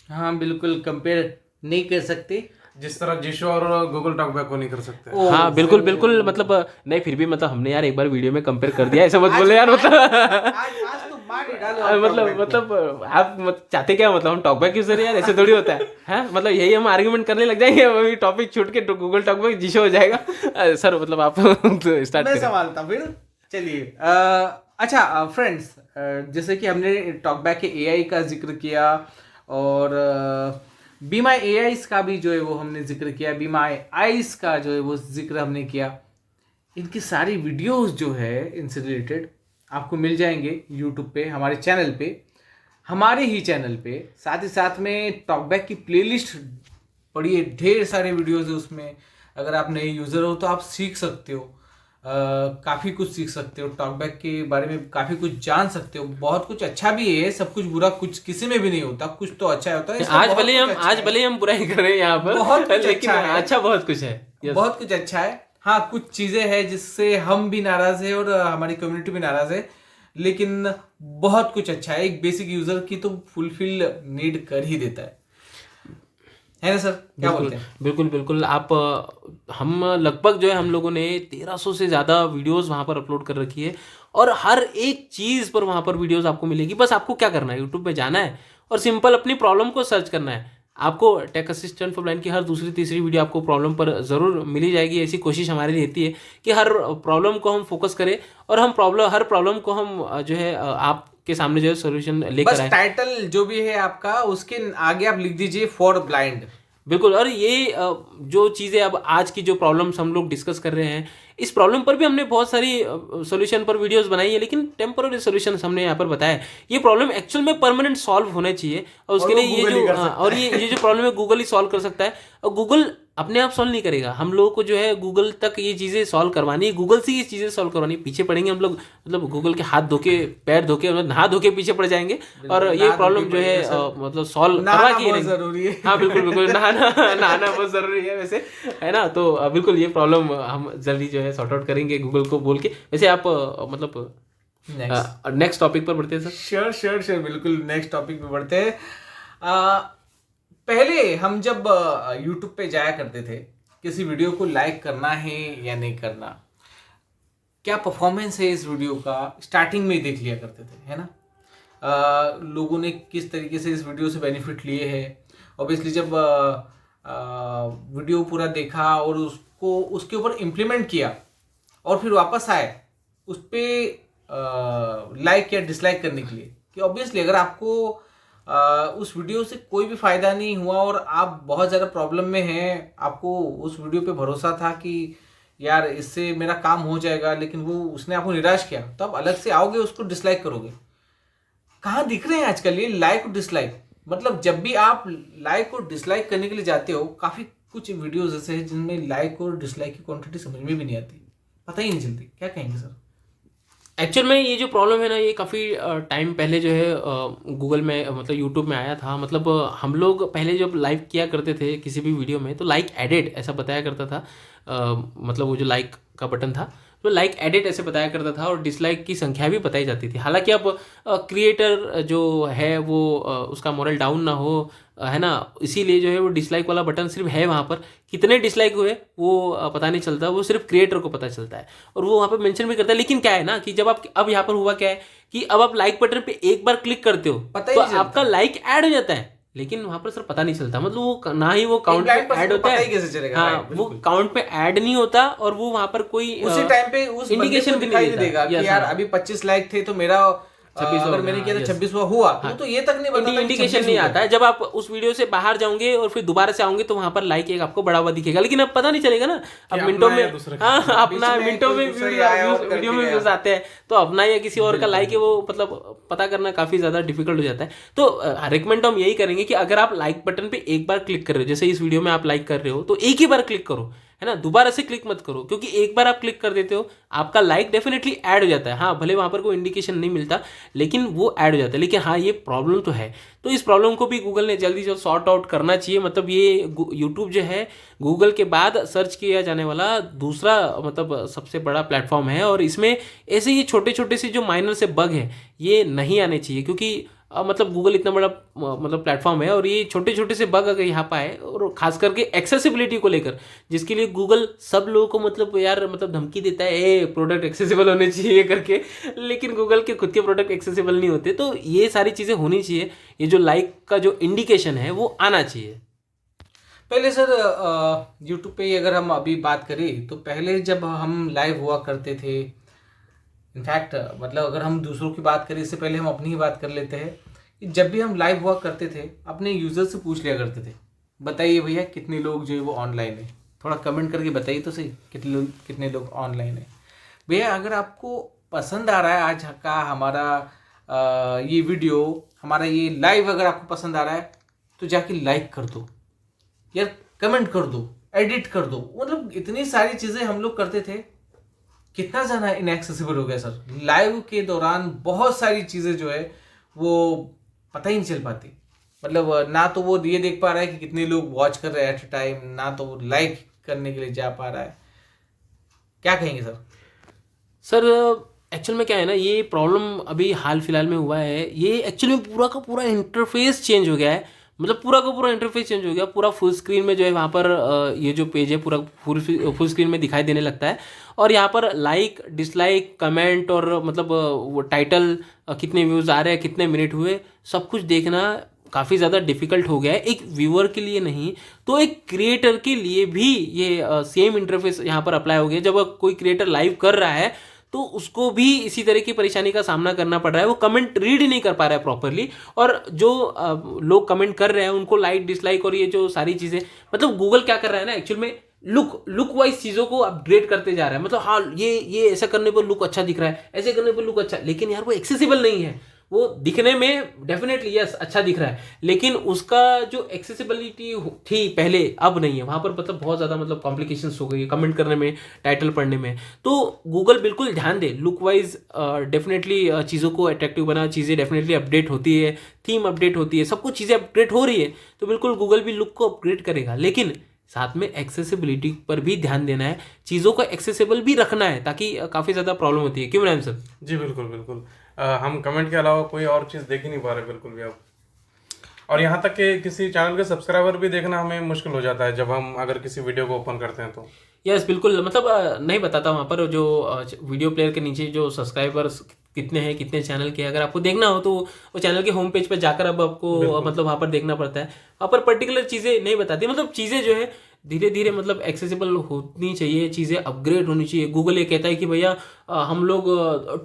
हाँ बिल्कुल, कंपेयर नहीं कर सकते, जिस तरह जीशो और गूगल टॉकबैक को नहीं कर सकते। हाँ बिल्कुल बिल्कुल, मतलब नहीं फिर भी मतलब हमने यार एक बार वीडियो में कंपेयर कर दिया, ऐसा मत बोले यार। मतलब आज तो मार ही डालो आप मतलब आप चाहते क्या? मतलब हम टॉकबैक यूजर हैं यार, ऐसे थोड़ी होता है। हैं मतलब यही हम आर्ग्यूमेंट करने लग जाएंगे, अभी टॉपिक छूट के गूगल टॉकबैक जीशो हो जाएगा। सर मतलब आप स्टार्ट मैं करें। संभालता फिर। चलिए अच्छा फ्रेंड्स, जैसे कि हमने टॉकबैक के AI का जिक्र किया और बी माई AI का भी जो है वो हमने जिक्र किया, बी माई आइज का जो है वो जिक्र हमने किया। इनकी सारी वीडियोस जो है इनसे रिलेटेड आपको मिल जाएंगे यूट्यूब पे, हमारे चैनल पे, हमारे ही चैनल पे। साथ ही साथ में टॉकबैक की प्लेलिस्ट पड़ी है, ढेर सारे वीडियोस है उसमें। अगर आप नए यूज़र हो तो आप सीख सकते हो, काफ़ी कुछ सीख सकते हो टॉकबैक के बारे में, काफ़ी कुछ जान सकते हो। बहुत कुछ अच्छा भी है, सब कुछ बुरा कुछ किसी में भी नहीं होता, कुछ तो अच्छा होता है। आज भले ही हम बुराई कर रहे हैं यहाँ पर, बहुत कुछ लेकिन अच्छा है। अच्छा बहुत कुछ है। Yes. बहुत कुछ अच्छा है। हाँ कुछ चीज़ें हैं जिससे हम भी नाराज़ है और हमारी कम्युनिटी भी नाराज़ है, लेकिन बहुत कुछ अच्छा है। एक बेसिक यूज़र की तो फुलफिल नीड कर ही देता है ना सर? क्या बोलते हैं? बिल्कुल बिल्कुल। आप हम लगभग जो है हम लोगों ने 1300 से ज़्यादा वीडियोस वहाँ पर अपलोड कर रखी है और हर एक चीज़ पर वहाँ पर वीडियोस आपको मिलेगी। बस आपको क्या करना है, यूट्यूब पे जाना है और सिंपल अपनी प्रॉब्लम को सर्च करना है। आपको टेक असिस्टेंट फॉर ब्लाइंड की हर दूसरी तीसरी वीडियो आपको प्रॉब्लम पर ज़रूर मिली जाएगी। ऐसी कोशिश हमारी रहती है कि हर प्रॉब्लम को हम फोकस करें और हम हर प्रॉब्लम को हम जो है आपके सामने जो है सोल्यूशन लेकर बस आए। टाइटल जो भी है आपका उसके आगे आप लिख दीजिए फॉर ब्लाइंड। बिल्कुल। और ये जो चीज़ें अब आज की जो प्रॉब्लम्स हम लोग डिस्कस कर रहे हैं, इस प्रॉब्लम पर भी हमने बहुत सारी सॉल्यूशन पर वीडियोस बनाई है, लेकिन टेम्पररी सॉल्यूशन हमने यहाँ पर बताया है। ये प्रॉब्लम एक्चुअल में परमानेंट सॉल्व होने चाहिए और उसके लिए ये जो और ये जो प्रॉब्लम है गूगल ही सॉल्व कर सकता है। और गूगल अपने आप सॉल्व नहीं करेगा, हम लोगों को जो है गूगल तक ये चीज़ें सॉल्व करवानी है, गूगल से ये चीज़ें सॉल्व करवानी है। पीछे पड़ेंगे हम लोग, मतलब गूगल के हाथ धो के पैर धो के नहा धो के पीछे पड़ जाएंगे और ये प्रॉब्लम जो है मतलब सॉल्व करवा के जरूरी है। हाँ बिल्कुल बिल्कुल, नहाना बहुत ज़रूरी है वैसे, है ना? तो बिल्कुल ये प्रॉब्लम हम जल्दी जो है सॉर्ट आउट करेंगे गूगल को बोल के। वैसे आप मतलब नेक्स्ट टॉपिक पर बढ़ते हैं सर। श्योर बिल्कुल नेक्स्ट टॉपिक पे बढ़ते हैं। पहले हम जब यूट्यूब पे जाया करते थे, किसी वीडियो को लाइक करना है या नहीं करना, क्या परफॉर्मेंस है इस वीडियो का, स्टार्टिंग में ही देख लिया करते थे, है ना। लोगों ने किस तरीके से इस वीडियो से बेनिफिट लिए हैं। ऑब्वियसली जब वीडियो पूरा देखा और उसको उसके ऊपर इम्प्लीमेंट किया और फिर वापस आए उस पर लाइक या डिसलाइक करने के लिए, कि ऑब्वियसली अगर आपको उस वीडियो से कोई भी फ़ायदा नहीं हुआ और आप बहुत ज़्यादा प्रॉब्लम में हैं, आपको उस वीडियो पे भरोसा था कि यार इससे मेरा काम हो जाएगा, लेकिन वो उसने आपको निराश किया, तो आप अलग से आओगे उसको डिसलाइक करोगे। कहाँ दिख रहे हैं आजकल ये लाइक और डिसलाइक। मतलब जब भी आप लाइक और डिसलाइक करने के लिए जाते हो, काफ़ी कुछ वीडियोज ऐसे हैं जिनमें लाइक और डिसलाइक की क्वांटिटी समझ में भी नहीं आती, पता ही नहीं चलती। क्या कहेंगे सर? एक्चुअल में ये जो प्रॉब्लम है ना, ये काफ़ी टाइम पहले जो है गूगल में मतलब यूट्यूब में आया था। मतलब हम लोग पहले जब लाइव किया करते थे किसी भी वीडियो में, तो लाइक एडेड ऐसा बताया करता था। मतलब वो जो लाइक का बटन था तो लाइक एडिट ऐसे बताया करता था, और डिसलाइक की संख्या भी बताई जाती थी। हालांकि अब क्रिएटर जो है वो उसका मोरल डाउन ना हो, है ना, इसीलिए जो है वो डिसलाइक वाला बटन सिर्फ है वहाँ पर। कितने डिसलाइक हुए वो पता नहीं चलता, वो सिर्फ क्रिएटर को पता चलता है और वो वहाँ पर मेंशन भी करता है। लेकिन क्या है ना कि जब आप अब यहाँ पर हुआ क्या है कि अब आप लाइक बटन पे एक बार क्लिक करते हो तो आपका लाइक ऐड हो जाता है, लेकिन वहां पर सर पता नहीं चलता। मतलब वो ना ही वो काउंट पे ऐड होता है, कैसे चलेगा? हाँ, वो काउंट पे ऐड नहीं होता और वो वहां पर कोई उसी टाइम पे उस इंडिकेशन भी नहीं देगा कि यार अभी 25 लाइक थे तो मेरा 26 अगर मैंने किया था 26वां हुआ, तो ये तक नहीं बताता, इंडिकेशन नहीं आता है। जब आप उस वीडियो से बाहर जाओगे और फिर दोबारा से आओगे तो वहां पर लाइक एक आपको बड़ा हुआ दिखेगा, लेकिन अब पता नहीं चलेगा ना। अब मिनटों में अपना मिनटों में वीडियो में व्यूज आते हैं, तो अपना या किसी और का लाइक है वो मतलब पता करना काफी ज्यादा डिफिकल्ट हो जाता है। तो रिकमेंड हम यही करेंगे कि अगर आप लाइक बटन पे एक बार क्लिक कर रहे हो, जैसे इस वीडियो में आप लाइक कर रहे हो, तो एक ही बार क्लिक करो, है ना, दोबारा से क्लिक मत करो, क्योंकि एक बार आप क्लिक कर देते हो आपका लाइक डेफिनेटली ऐड हो जाता है। हाँ, भले वहां पर कोई इंडिकेशन नहीं मिलता, लेकिन वो ऐड हो जाता है। लेकिन हाँ, ये प्रॉब्लम तो है, तो इस प्रॉब्लम को भी गूगल ने जल्दी से सॉर्ट आउट करना चाहिए। मतलब ये यूट्यूब जो है गूगल के बाद सर्च किया जाने वाला दूसरा मतलब सबसे बड़ा प्लेटफॉर्म है, और इसमें ऐसे ये छोटे छोटे से जो माइनर से बग है ये नहीं आने चाहिए, क्योंकि मतलब गूगल इतना बड़ा मतलब प्लेटफॉर्म है और ये छोटे छोटे से बग अगर यहाँ पाए, और खास करके एक्सेसिबिलिटी को लेकर, जिसके लिए गूगल सब लोगों को मतलब यार मतलब धमकी देता है ए प्रोडक्ट एक्सेसिबल होने चाहिए करके, लेकिन गूगल के खुद के प्रोडक्ट एक्सेसिबल नहीं होते। तो ये सारी चीज़ें होनी चाहिए, ये जो लाइक का जो इंडिकेशन है वो आना चाहिए। पहले सर यूट्यूब पे अगर हम अभी बात करें तो पहले जब हम लाइव हुआ करते थे, इनफैक्ट मतलब अगर हम दूसरों की बात करें इससे पहले हम अपनी ही बात कर लेते हैं, कि जब भी हम लाइव हुआ करते थे अपने यूज़र से पूछ लिया करते थे, बताइए भैया कितने लोग जो है वो ऑनलाइन है, थोड़ा कमेंट करके बताइए तो सही कितने लोग ऑनलाइन है। भैया अगर आपको पसंद आ रहा है आज का हमारा ये वीडियो, हमारा ये लाइव अगर आपको पसंद आ रहा है तो जाके लाइक कर दो यार, कमेंट कर दो, एडिट कर दो। मतलब इतनी सारी चीज़ें हम लोग करते थे, कितना ज़्यादा इनएक्सेसिबल हो गया सर। लाइव के दौरान बहुत सारी चीज़ें जो है वो पता ही नहीं चल पाती। मतलब ना तो वो ये देख पा रहा है कि कितने लोग वॉच कर रहे हैं एट ए टाइम, ना तो वो लाइक करने के लिए जा पा रहा है। क्या कहेंगे सर? सर एक्चुअल में क्या है ना, ये प्रॉब्लम अभी हाल फिलहाल में हुआ है। ये एक्चुअली में पूरा का पूरा इंटरफेस चेंज हो गया है। मतलब पूरा का पूरा इंटरफेस चेंज हो गया, पूरा फुल स्क्रीन में जो है वहाँ पर ये जो पेज है पूरा फुल स्क्रीन में दिखाई देने लगता है, और यहाँ पर लाइक डिसलाइक कमेंट और मतलब वो टाइटल कितने व्यूज़ आ रहे हैं, कितने मिनट हुए, सब कुछ देखना काफ़ी ज़्यादा डिफिकल्ट हो गया है। एक व्यूअर के लिए नहीं तो एक क्रिएटर के लिए भी ये सेम इंटरफेस यहाँ पर अप्लाई हो गया। जब कोई क्रिएटर लाइव कर रहा है तो उसको भी इसी तरह की परेशानी का सामना करना पड़ रहा है। वो कमेंट रीड ही नहीं कर पा रहा है प्रॉपरली, और जो लोग कमेंट कर रहे हैं उनको लाइक डिसलाइक और ये जो सारी चीज़ें, मतलब गूगल क्या कर रहा है ना एक्चुअल में लुक वाइज चीज़ों को अपग्रेड करते जा रहा है। मतलब हाँ, ये ऐसा करने पर लुक अच्छा दिख रहा है, ऐसे करने पर लुक अच्छा, लेकिन यार वो एक्सेसिबल नहीं है। वो दिखने में डेफिनेटली यस अच्छा दिख रहा है, लेकिन उसका जो एक्सेसिबिलिटी थी पहले अब नहीं है। वहाँ पर मतलब बहुत ज़्यादा मतलब कॉम्प्लिकेशंस हो गई कमेंट करने में, टाइटल पढ़ने में। तो गूगल बिल्कुल ध्यान दे, लुक वाइज डेफिनेटली चीज़ों को अट्रैक्टिव बना, चीज़ें डेफिनेटली अपडेट होती है, थीम अपडेट होती है, सब कुछ चीज़ें अपडेट हो रही है, तो बिल्कुल गूगल भी लुक को अपग्रेड करेगा। लेकिन साथ में एक्सेसिबिलिटी पर भी ध्यान देना है, चीज़ों को एक्सेसिबल भी रखना है, ताकि काफ़ी ज़्यादा प्रॉब्लम होती है। क्यों मैम सर? जी बिल्कुल बिल्कुल। हम कमेंट के अलावा कोई और चीज़ देख ही नहीं पा रहे बिल्कुल भी अब। और यहाँ तक कि किसी चैनल के सब्सक्राइबर भी देखना हमें मुश्किल हो जाता है जब हम अगर किसी वीडियो को ओपन करते हैं तो। यस बिल्कुल, मतलब नहीं बताता वहाँ पर जो वीडियो प्लेयर के नीचे जो सब्सक्राइबर्स कितने हैं, कितने चैनल के, अगर आपको देखना हो तो वो चैनल के होम पेज पर जाकर अब आपको मतलब वहाँ पर देखना पड़ता है। वहाँ पर पर्टिकुलर चीज़ें नहीं बताती, मतलब चीज़ें जो है धीरे धीरे मतलब एक्सेसिबल होनी चाहिए, चीज़ें अपग्रेड होनी चाहिए। गूगल ये कहता है कि भैया हम लोग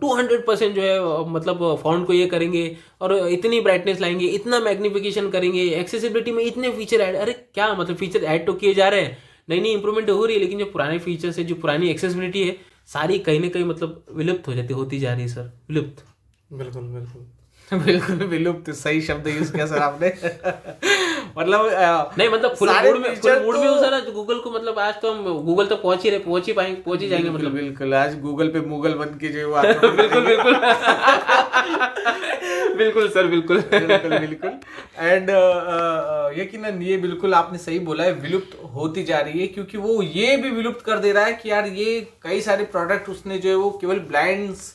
200% जो है मतलब फॉन्ट को ये करेंगे और इतनी ब्राइटनेस लाएंगे, इतना मैग्निफिकेशन करेंगे, एक्सेसिबिलिटी में इतने फीचर ऐड। अरे क्या मतलब फीचर ऐड तो किए जा रहे हैं, नई नई इंप्रूवमेंट हो रही है, लेकिन जो पुराने फीचर्स है, जो पुरानी एक्सेसिबिलिटी है, सारी कहीं ना कहीं मतलब विलुप्त होती जा रही है सर, विलुप्त। बिल्कुल बिल्कुल बिल्कुल विलुप्त, सही शब्द यूज किया सर आपने। मतलब नहीं मतलब फुल सारे मूड में feature हूँ सर आज गूगल को, मतलब आज तो हम गूगल तक पहुंच ही जाएंगे मतलब। बिल्कुल आज गूगल पे मुगल बन के जो है बिल्कुल बिल्कुल बिल्कुल सर, बिल्कुल बिल्कुल बिल्कुल। एंड यकीनन ये बिल्कुल आपने सही बोला है, विलुप्त होती जा रही है, क्योंकि वो ये भी विलुप्त कर दे रहा है कि यार ये कई सारे प्रोडक्ट उसने जो है वो केवल ब्लाइंड्स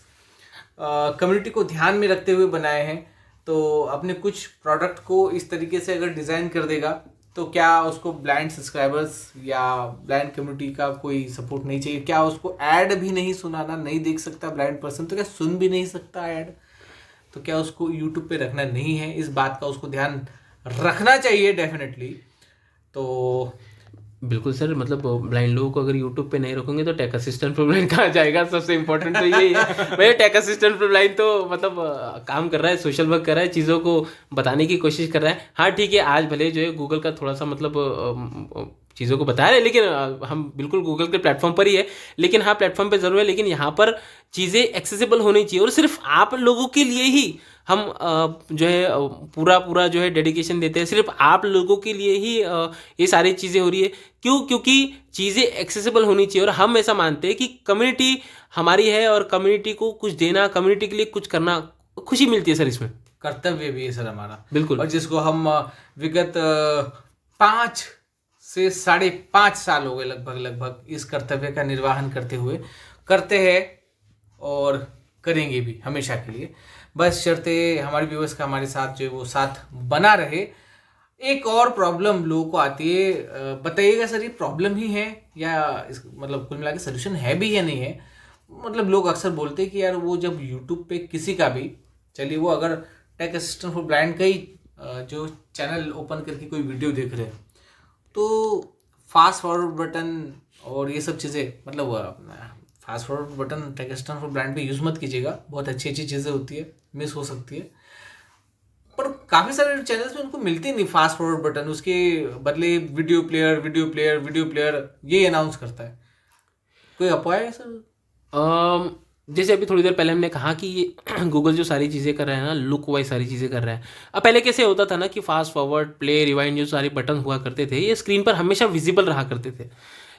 कम्युनिटी को ध्यान में रखते हुए बनाए हैं। तो अपने कुछ प्रोडक्ट को इस तरीके से अगर डिज़ाइन कर देगा तो क्या उसको ब्लाइंड सब्सक्राइबर्स या ब्लाइंड कम्युनिटी का कोई सपोर्ट नहीं चाहिए? क्या उसको ऐड भी नहीं सुनाना, नहीं देख सकता ब्लाइंड पर्सन, तो क्या सुन भी नहीं सकता ऐड? तो क्या उसको यूट्यूब पे रखना नहीं है? इस बात का उसको ध्यान रखना चाहिए डेफिनेटली। तो बिल्कुल सर, मतलब ब्लाइंड लोगों को अगर यूट्यूब पे नहीं रखोगे तो टेक असिस्टेंट फॉर ब्लाइंड कहाँ जाएगा? सबसे इम्पोर्टेंट तो यही है भैया, टेक असिस्टेंट फॉर ब्लाइंड तो मतलब काम कर रहा है, सोशल वर्क कर रहा है, चीज़ों को बताने की कोशिश कर रहा है। हाँ ठीक है, आज भले जो है गूगल का थोड़ा सा मतलब चीज़ों को बता रहे हैं, लेकिन हम बिल्कुल गूगल के प्लेटफॉर्म पर ही है, लेकिन हाँ प्लेटफॉर्म पे ज़रूर है, लेकिन यहाँ पर चीज़ें एक्सेसिबल होनी चाहिए और सिर्फ आप लोगों के लिए ही हम जो है पूरा जो है डेडिकेशन देते हैं, सिर्फ आप लोगों के लिए ही ये सारी चीज़ें हो रही है। क्यों? क्योंकि चीज़ें एक्सेसिबल होनी चाहिए और हम ऐसा मानते हैं कि कम्युनिटी हमारी है और कम्युनिटी को कुछ देना, कम्युनिटी के लिए कुछ करना, खुशी मिलती है सर इसमें, कर्तव्य भी है सर हमारा। बिल्कुल। और जिसको हम विगत 5 से 5.5 साल हो गए लगभग इस कर्तव्य का निर्वहन करते हैं और करेंगे भी हमेशा के लिए। बस शर्ते हमारी व्यूअर्स का हमारे साथ जो है वो साथ बना रहे। एक और प्रॉब्लम लोगों को आती है, बताइएगा सर ये प्रॉब्लम ही है या मतलब कुल मिला के सोल्यूशन है भी या नहीं है? मतलब लोग अक्सर बोलते हैं कि यार वो जब यूट्यूब पे किसी का भी, चलिए वो अगर टेक असिस्टेंट फॉर ब्लाइंड का ही जो चैनल ओपन करके कोई वीडियो देख रहे हैं तो फास्ट फॉरवर्ड बटन और ये सब चीज़ें, मतलब fast forward button take assistant for blind पे यूज़ मत कीजिएगा, बहुत अच्छी चीज़ें होती है, मिस हो सकती है। पर काफ़ी सारे चैनल्स में उनको मिलती नहीं फास्ट फॉरवर्ड बटन, उसके बदले वीडियो प्लेयर ये अनाउंस करता है। कोई अफवाह है सर? जैसे अभी थोड़ी देर पहले हमने कहा कि ये गूगल जो सारी चीज़ें कर रहा है ना, लुक वाइज सारी चीज़ें कर रहा है। अब पहले कैसे होता था ना कि फास्ट फॉरवर्ड, प्ले, रिवाइंड जो सारे बटन हुआ करते थे ये स्क्रीन पर हमेशा विजिबल रहा करते थे।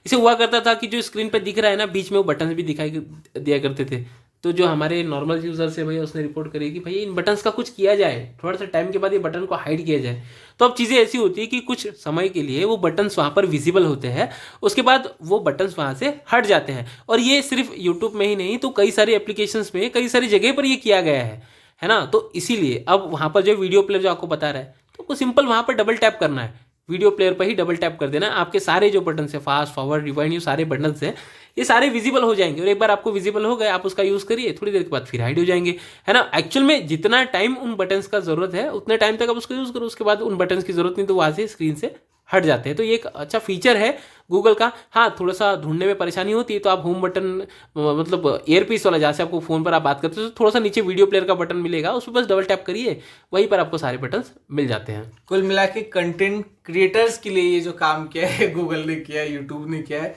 इसे हुआ करता था कि जो स्क्रीन पर दिख रहा है ना, बीच में वो बटन भी दिखाई दिया करते थे। तो जो हमारे नॉर्मल यूज़र्स है भैया उसने रिपोर्ट करी कि भाई इन बटन्स का कुछ किया जाए, थोड़ा सा टाइम के बाद ये बटन को हाइड किया जाए। तो अब चीज़ें ऐसी होती है कि कुछ समय के लिए वो बटन्स वहाँ पर विजिबल होते हैं, उसके बाद वो बटन्स वहाँ से हट जाते हैं। और ये सिर्फ यूट्यूब में ही नहीं तो कई सारी एप्लीकेशंस में, कई सारी जगह पर ये किया गया है ना। तो इसीलिए अब वहाँ पर जो वीडियो प्लेयर जो आपको बता रहा है तो आपको सिंपल वहाँ पर डबल टैप करना है, वीडियो प्लेयर पर ही डबल टैप कर देना, आपके सारे जो बटन है फास्ट फॉरवर्ड रिवाइंड, ये सारे बटन हैं ये सारे विजिबल हो जाएंगे। और एक बार आपको विजिबल हो गए, आप उसका यूज़ करिए, थोड़ी देर के बाद फिर हाइड हो जाएंगे, है ना। एक्चुअल में जितना टाइम उन बटन्स का ज़रूरत है उतने टाइम तक आप उसको यूज़ करो, उसके बाद उन बटन्स की ज़रूरत नहीं तो वहाँ से स्क्रीन से हट जाते हैं। तो ये एक अच्छा फीचर है गूगल का। हाँ थोड़ा सा ढूंढने में परेशानी होती है, तो आप होम बटन मतलब एयरपीस वाला, जहाँ से आपको फ़ोन पर आप बात करते हो तो थोड़ा सा नीचे वीडियो प्लेयर का बटन मिलेगा, उस पर बस डबल टैप करिए, वहीं पर आपको सारे बटन्स मिल जाते हैं। कुल मिला के कंटेंट क्रिएटर्स के लिए ये जो काम किया है गूगल ने किया है, यूट्यूब ने किया है,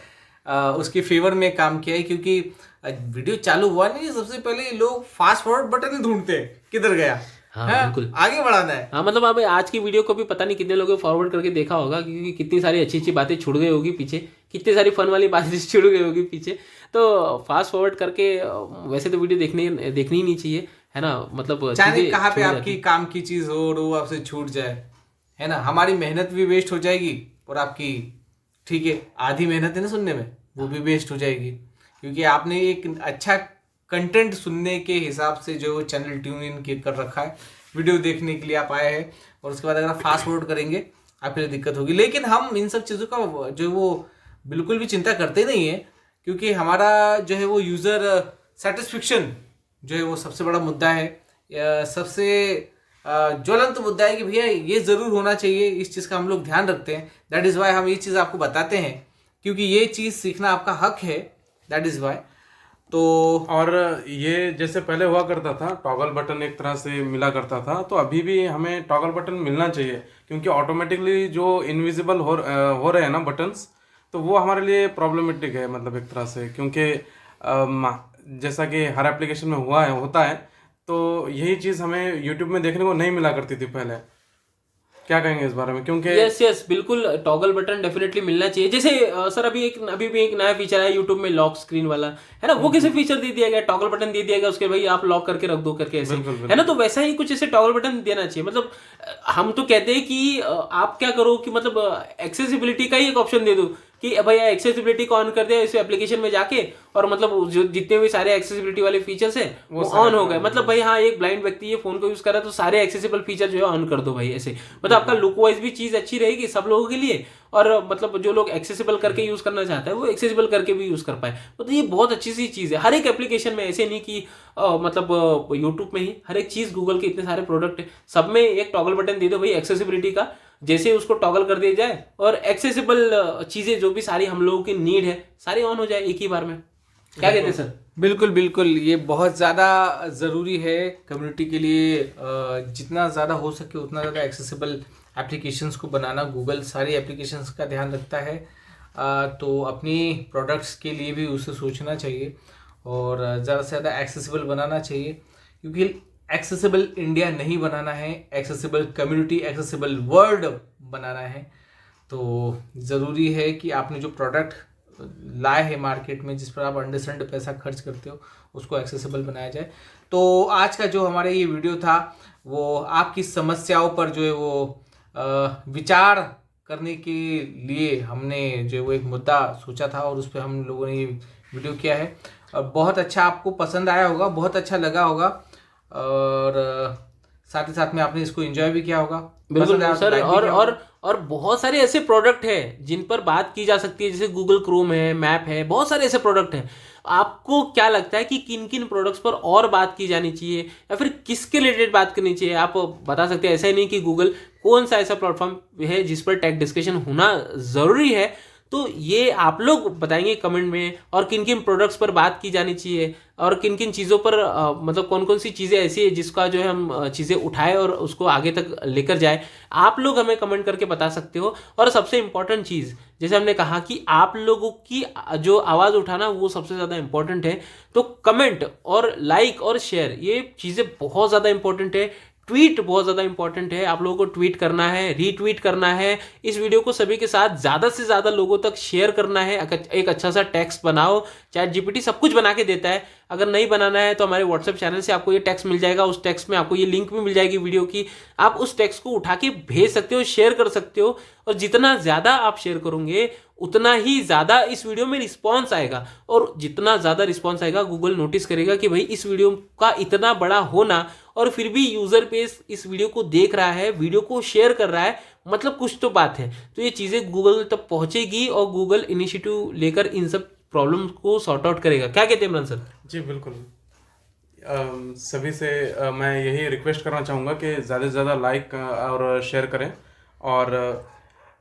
उसके फेवर में काम किया है। क्योंकि वीडियो चालू हुआ नहीं, सबसे पहले लोग फास्ट फॉरवर्ड बटन ही ढूंढते हैं, किधर गया, हाँ बिल्कुल आगे बढ़ाना है। हाँ मतलब अब आज की वीडियो को भी पता नहीं कितने लोगों फॉरवर्ड करके देखा होगा, क्योंकि कितनी सारी अच्छी अच्छी बातें छुड़ गई होगी पीछे, कितनी सारी फन वाली बातें छुड़ गई होगी पीछे। तो फास्ट फॉरवर्ड करके वैसे तो वीडियो देखनी ही नहीं चाहिए, है ना। मतलब चाहे कहाँ पे आपकी काम की चीज़ हो और वो आपसे छूट जाए, है ना, हमारी मेहनत भी वेस्ट हो जाएगी और आपकी, ठीक है, आधी मेहनत है ना सुनने में, वो भी वेस्ट हो जाएगी। क्योंकि आपने एक अच्छा कंटेंट सुनने के हिसाब से जो चैनल ट्यून इन कर रखा है, वीडियो देखने के लिए आप आए हैं, और उसके बाद अगर आप फास्ट फॉरवर्ड करेंगे आपके लिए दिक्कत होगी। लेकिन हम इन सब चीज़ों का जो वो बिल्कुल भी चिंता करते नहीं है, क्योंकि हमारा जो है वो यूज़र सेटिस्फेक्शन जो है वो सबसे बड़ा मुद्दा है, सबसे ज्वलंत मुद्दा है कि भैया ये ज़रूर होना चाहिए। इस चीज़ का हम लोग ध्यान रखते हैं। दैट इज़ वाई हम ये चीज़ आपको बताते हैं, क्योंकि ये चीज़ सीखना आपका हक है। That is why. तो और ये जैसे पहले हुआ करता था, टॉगल बटन एक तरह से मिला करता था, तो अभी भी हमें टॉगल बटन मिलना चाहिए, क्योंकि ऑटोमेटिकली जो इनविजिबल हो रहे हैं ना बटन्स, तो वो हमारे लिए प्रॉब्लमेटिक है, मतलब एक तरह से, क्योंकि जैसा कि हर एप्लीकेशन में होता है, तो यही चीज़ हमें यूट्यूब में देखने को नहीं मिला करती थी पहले। क्या कहेंगे इस बारे में? क्योंकि यस बिल्कुल, टॉगल बटन डेफिनेटली मिलना चाहिए। जैसे सर अभी भी एक नया फीचर है यूट्यूब में, लॉक स्क्रीन वाला, है ना, वो कैसे फीचर दे दिया गया, टॉगल बटन दे दिया गया उसके, भाई आप लॉक करके रख दो करके ऐसे, है ना। तो वैसा ही कुछ ऐसे टॉगल बटन देना चाहिए। मतलब हम तो कहते हैं कि आप क्या करो कि मतलब एक्सेसिबिलिटी का ही एक ऑप्शन दे दो कि भैया एक्सेसिबिलिटी को ऑन कर दिया इस एप्लीकेशन में जाके, और मतलब जो जितने भी सारे एक्सेसिबिलिटी वाले फीचर्स है वो ऑन हो गए। मतलब भाई हाँ, एक ब्लाइंड व्यक्ति ये फोन को यूज कर रहा है तो सारे एक्सेसिबल फीचर जो है ऑन कर दो भाई ऐसे। मतलब आपका लुक वाइज भी चीज अच्छी रहेगी सब लोगों के लिए, और मतलब जो लोग एक्सेसिबल करके यूज करना चाहता है वो एक्सेसिबल करके भी यूज कर पाए। तो ये बहुत अच्छी सी चीज है हर एक एप्लीकेशन में। ऐसे नहीं कि मतलब यूट्यूब में ही, हर एक चीज गूगल के इतने सारे प्रोडक्ट है, सब में एक टॉगल बटन दे दो भाई एक्सेसिबिलिटी का, जैसे उसको टॉगल कर दिया जाए और एक्सेसिबल चीजें जो भी सारी हम लोगों की नीड है सारी ऑन हो जाए एक ही बार में। क्या कहते हैं सर? बिल्कुल बिल्कुल, ये बहुत ज़्यादा ज़रूरी है कम्युनिटी के लिए। जितना ज़्यादा हो सके उतना ज़्यादा एक्सेसिबल एप्लीकेशंस को बनाना। गूगल सारी एप्लीकेशंस का ध्यान रखता है, तो अपनी प्रोडक्ट्स के लिए भी उसे सोचना चाहिए और ज़्यादा से ज़्यादा एक्सेसिबल बनाना चाहिए, क्योंकि एक्सेसिबल इंडिया नहीं बनाना है, एक्सेसिबल कम्युनिटी, एक्सेसिबल वर्ल्ड बनाना है। तो ज़रूरी है कि आपने जो प्रोडक्ट लाए हैं मार्केट में, जिस पर आप अंडरस्टैंड पैसा खर्च करते हो, उसको एक्सेसिबल बनाया जाए। तो आज का जो हमारा ये वीडियो था वो आपकी समस्याओं पर जो है वो विचार करने के लिए हमने जो है वो एक मुद्दा सोचा था, और उस पर हम लोगों ने ये वीडियो किया है। और बहुत अच्छा आपको पसंद आया होगा, बहुत अच्छा लगा होगा, और साथ ही साथ में आपने इसको एंजॉय भी किया होगा। बिल्कुल सर। और बहुत सारे ऐसे प्रोडक्ट हैं जिन पर बात की जा सकती है, जैसे गूगल क्रोम है, मैप है, बहुत सारे ऐसे प्रोडक्ट हैं। आपको क्या लगता है कि किन किन प्रोडक्ट्स पर और बात की जानी चाहिए, या फिर किसके रिलेटेड बात करनी चाहिए, आप बता सकते हैं। ऐसा ही नहीं कि गूगल कौन सा ऐसा प्लेटफॉर्म है जिस पर टेक डिस्कशन होना ज़रूरी है, तो ये आप लोग बताएंगे कमेंट में। और किन किन प्रोडक्ट्स पर बात की जानी चाहिए, और किन किन चीज़ों पर मतलब कौन कौन सी चीज़ें ऐसी है जिसका जो है हम चीज़ें उठाए और उसको आगे तक लेकर जाए, आप लोग हमें कमेंट करके बता सकते हो। और सबसे इम्पोर्टेंट चीज़, जैसे हमने कहा कि आप लोगों की जो आवाज़ उठाना वो सबसे ज़्यादा इम्पोर्टेंट है, तो कमेंट और लाइक और शेयर ये चीज़ें बहुत ज़्यादा इम्पोर्टेंट है। ट्वीट बहुत ज़्यादा इंपॉर्टेंट है, आप लोगों को ट्वीट करना है, रीट्वीट करना है, इस वीडियो को सभी के साथ ज़्यादा से ज़्यादा लोगों तक शेयर करना है। एक अच्छा सा टेक्स्ट बनाओ, चैट जीपीटी सब कुछ बना के देता है। अगर नहीं बनाना है तो हमारे व्हाट्सएप चैनल से आपको ये टेक्स्ट मिल जाएगा, उस टेक्स्ट में आपको ये लिंक भी मिल जाएगी वीडियो की, आप उस टेक्स्ट को उठा के भेज सकते हो, शेयर कर सकते हो। और जितना ज़्यादा आप शेयर करोगे उतना ही ज़्यादा इस वीडियो में रिस्पॉन्स आएगा, और जितना ज़्यादा रिस्पॉन्स आएगा गूगल नोटिस करेगा कि भाई इस वीडियो का इतना बड़ा होना, और फिर भी यूज़र बेस इस वीडियो को देख रहा है, वीडियो को शेयर कर रहा है, मतलब कुछ तो बात है। तो ये चीज़ें गूगल तक पहुँचेगी और गूगल इनिशिएटिव लेकर इन सब प्रॉब्लम को सॉर्ट आउट करेगा। क्या कहते हैं इमरान सर? जी बिल्कुल। सभी से मैं यही रिक्वेस्ट करना चाहूँगा कि ज़्यादा से ज़्यादा लाइक और शेयर करें और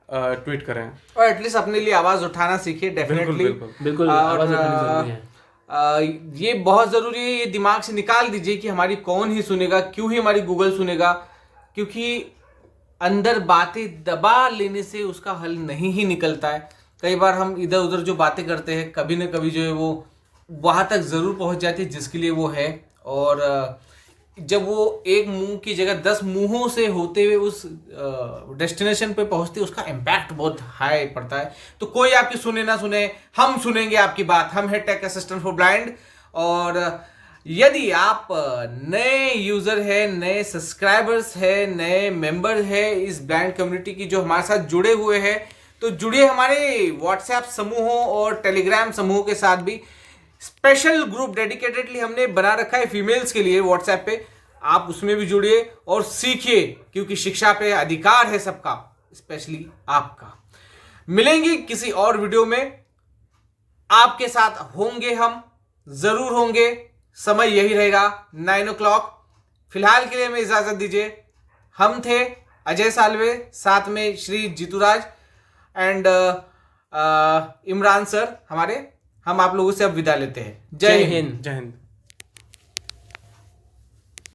ट्वीट करें, और एटलीस्ट अपने लिए आवाज़ उठाना सीखिए। डेफिनेटली बिल्कुल आवाज़ उठानी ज़रूरी है। ये बहुत ज़रूरी है। ये दिमाग से निकाल दीजिए कि हमारी कौन ही सुनेगा, क्यों ही हमारी गूगल सुनेगा, क्योंकि अंदर बातें दबा लेने से उसका हल नहीं ही निकलता है। कई बार हम इधर उधर जो बातें करते हैं कभी ना कभी जो है वो वहाँ तक ज़रूर पहुँच जाती है जिसके लिए वो है, और जब वो एक मुंह की जगह 10 मुंहों से होते हुए उस डेस्टिनेशन पे पहुंचती है, उसका इम्पैक्ट बहुत हाई पड़ता है। तो कोई आपकी सुने ना सुने, हम सुनेंगे आपकी बात। हम है टेक असिस्टेंट फॉर ब्लाइंड, और यदि आप नए यूज़र है, नए सब्सक्राइबर्स है, नए मेंबर है इस ब्लाइंड कम्युनिटी की जो हमारे साथ जुड़े हुए हैं, तो जुड़िए हमारे व्हाट्सएप समूहों और टेलीग्राम समूहों के साथ भी। स्पेशल ग्रुप डेडिकेटेडली हमने बना रखा है फीमेल्स के लिए व्हाट्सएप पे। आप उसमें भी जुड़िए और सीखिए, क्योंकि शिक्षा पे अधिकार है सबका, स्पेशली आपका। मिलेंगे किसी और वीडियो में, आपके साथ होंगे हम, जरूर होंगे। समय यही रहेगा 9 o'clock। फिलहाल के लिए हमें इजाजत दीजिए। हम थे अजय सालवे, साथ में श्री जीतूराज एंड इमरान सर हमारे। हम आप लोगों से अब विदा लेते हैं। जय हिंद। जय हिंद।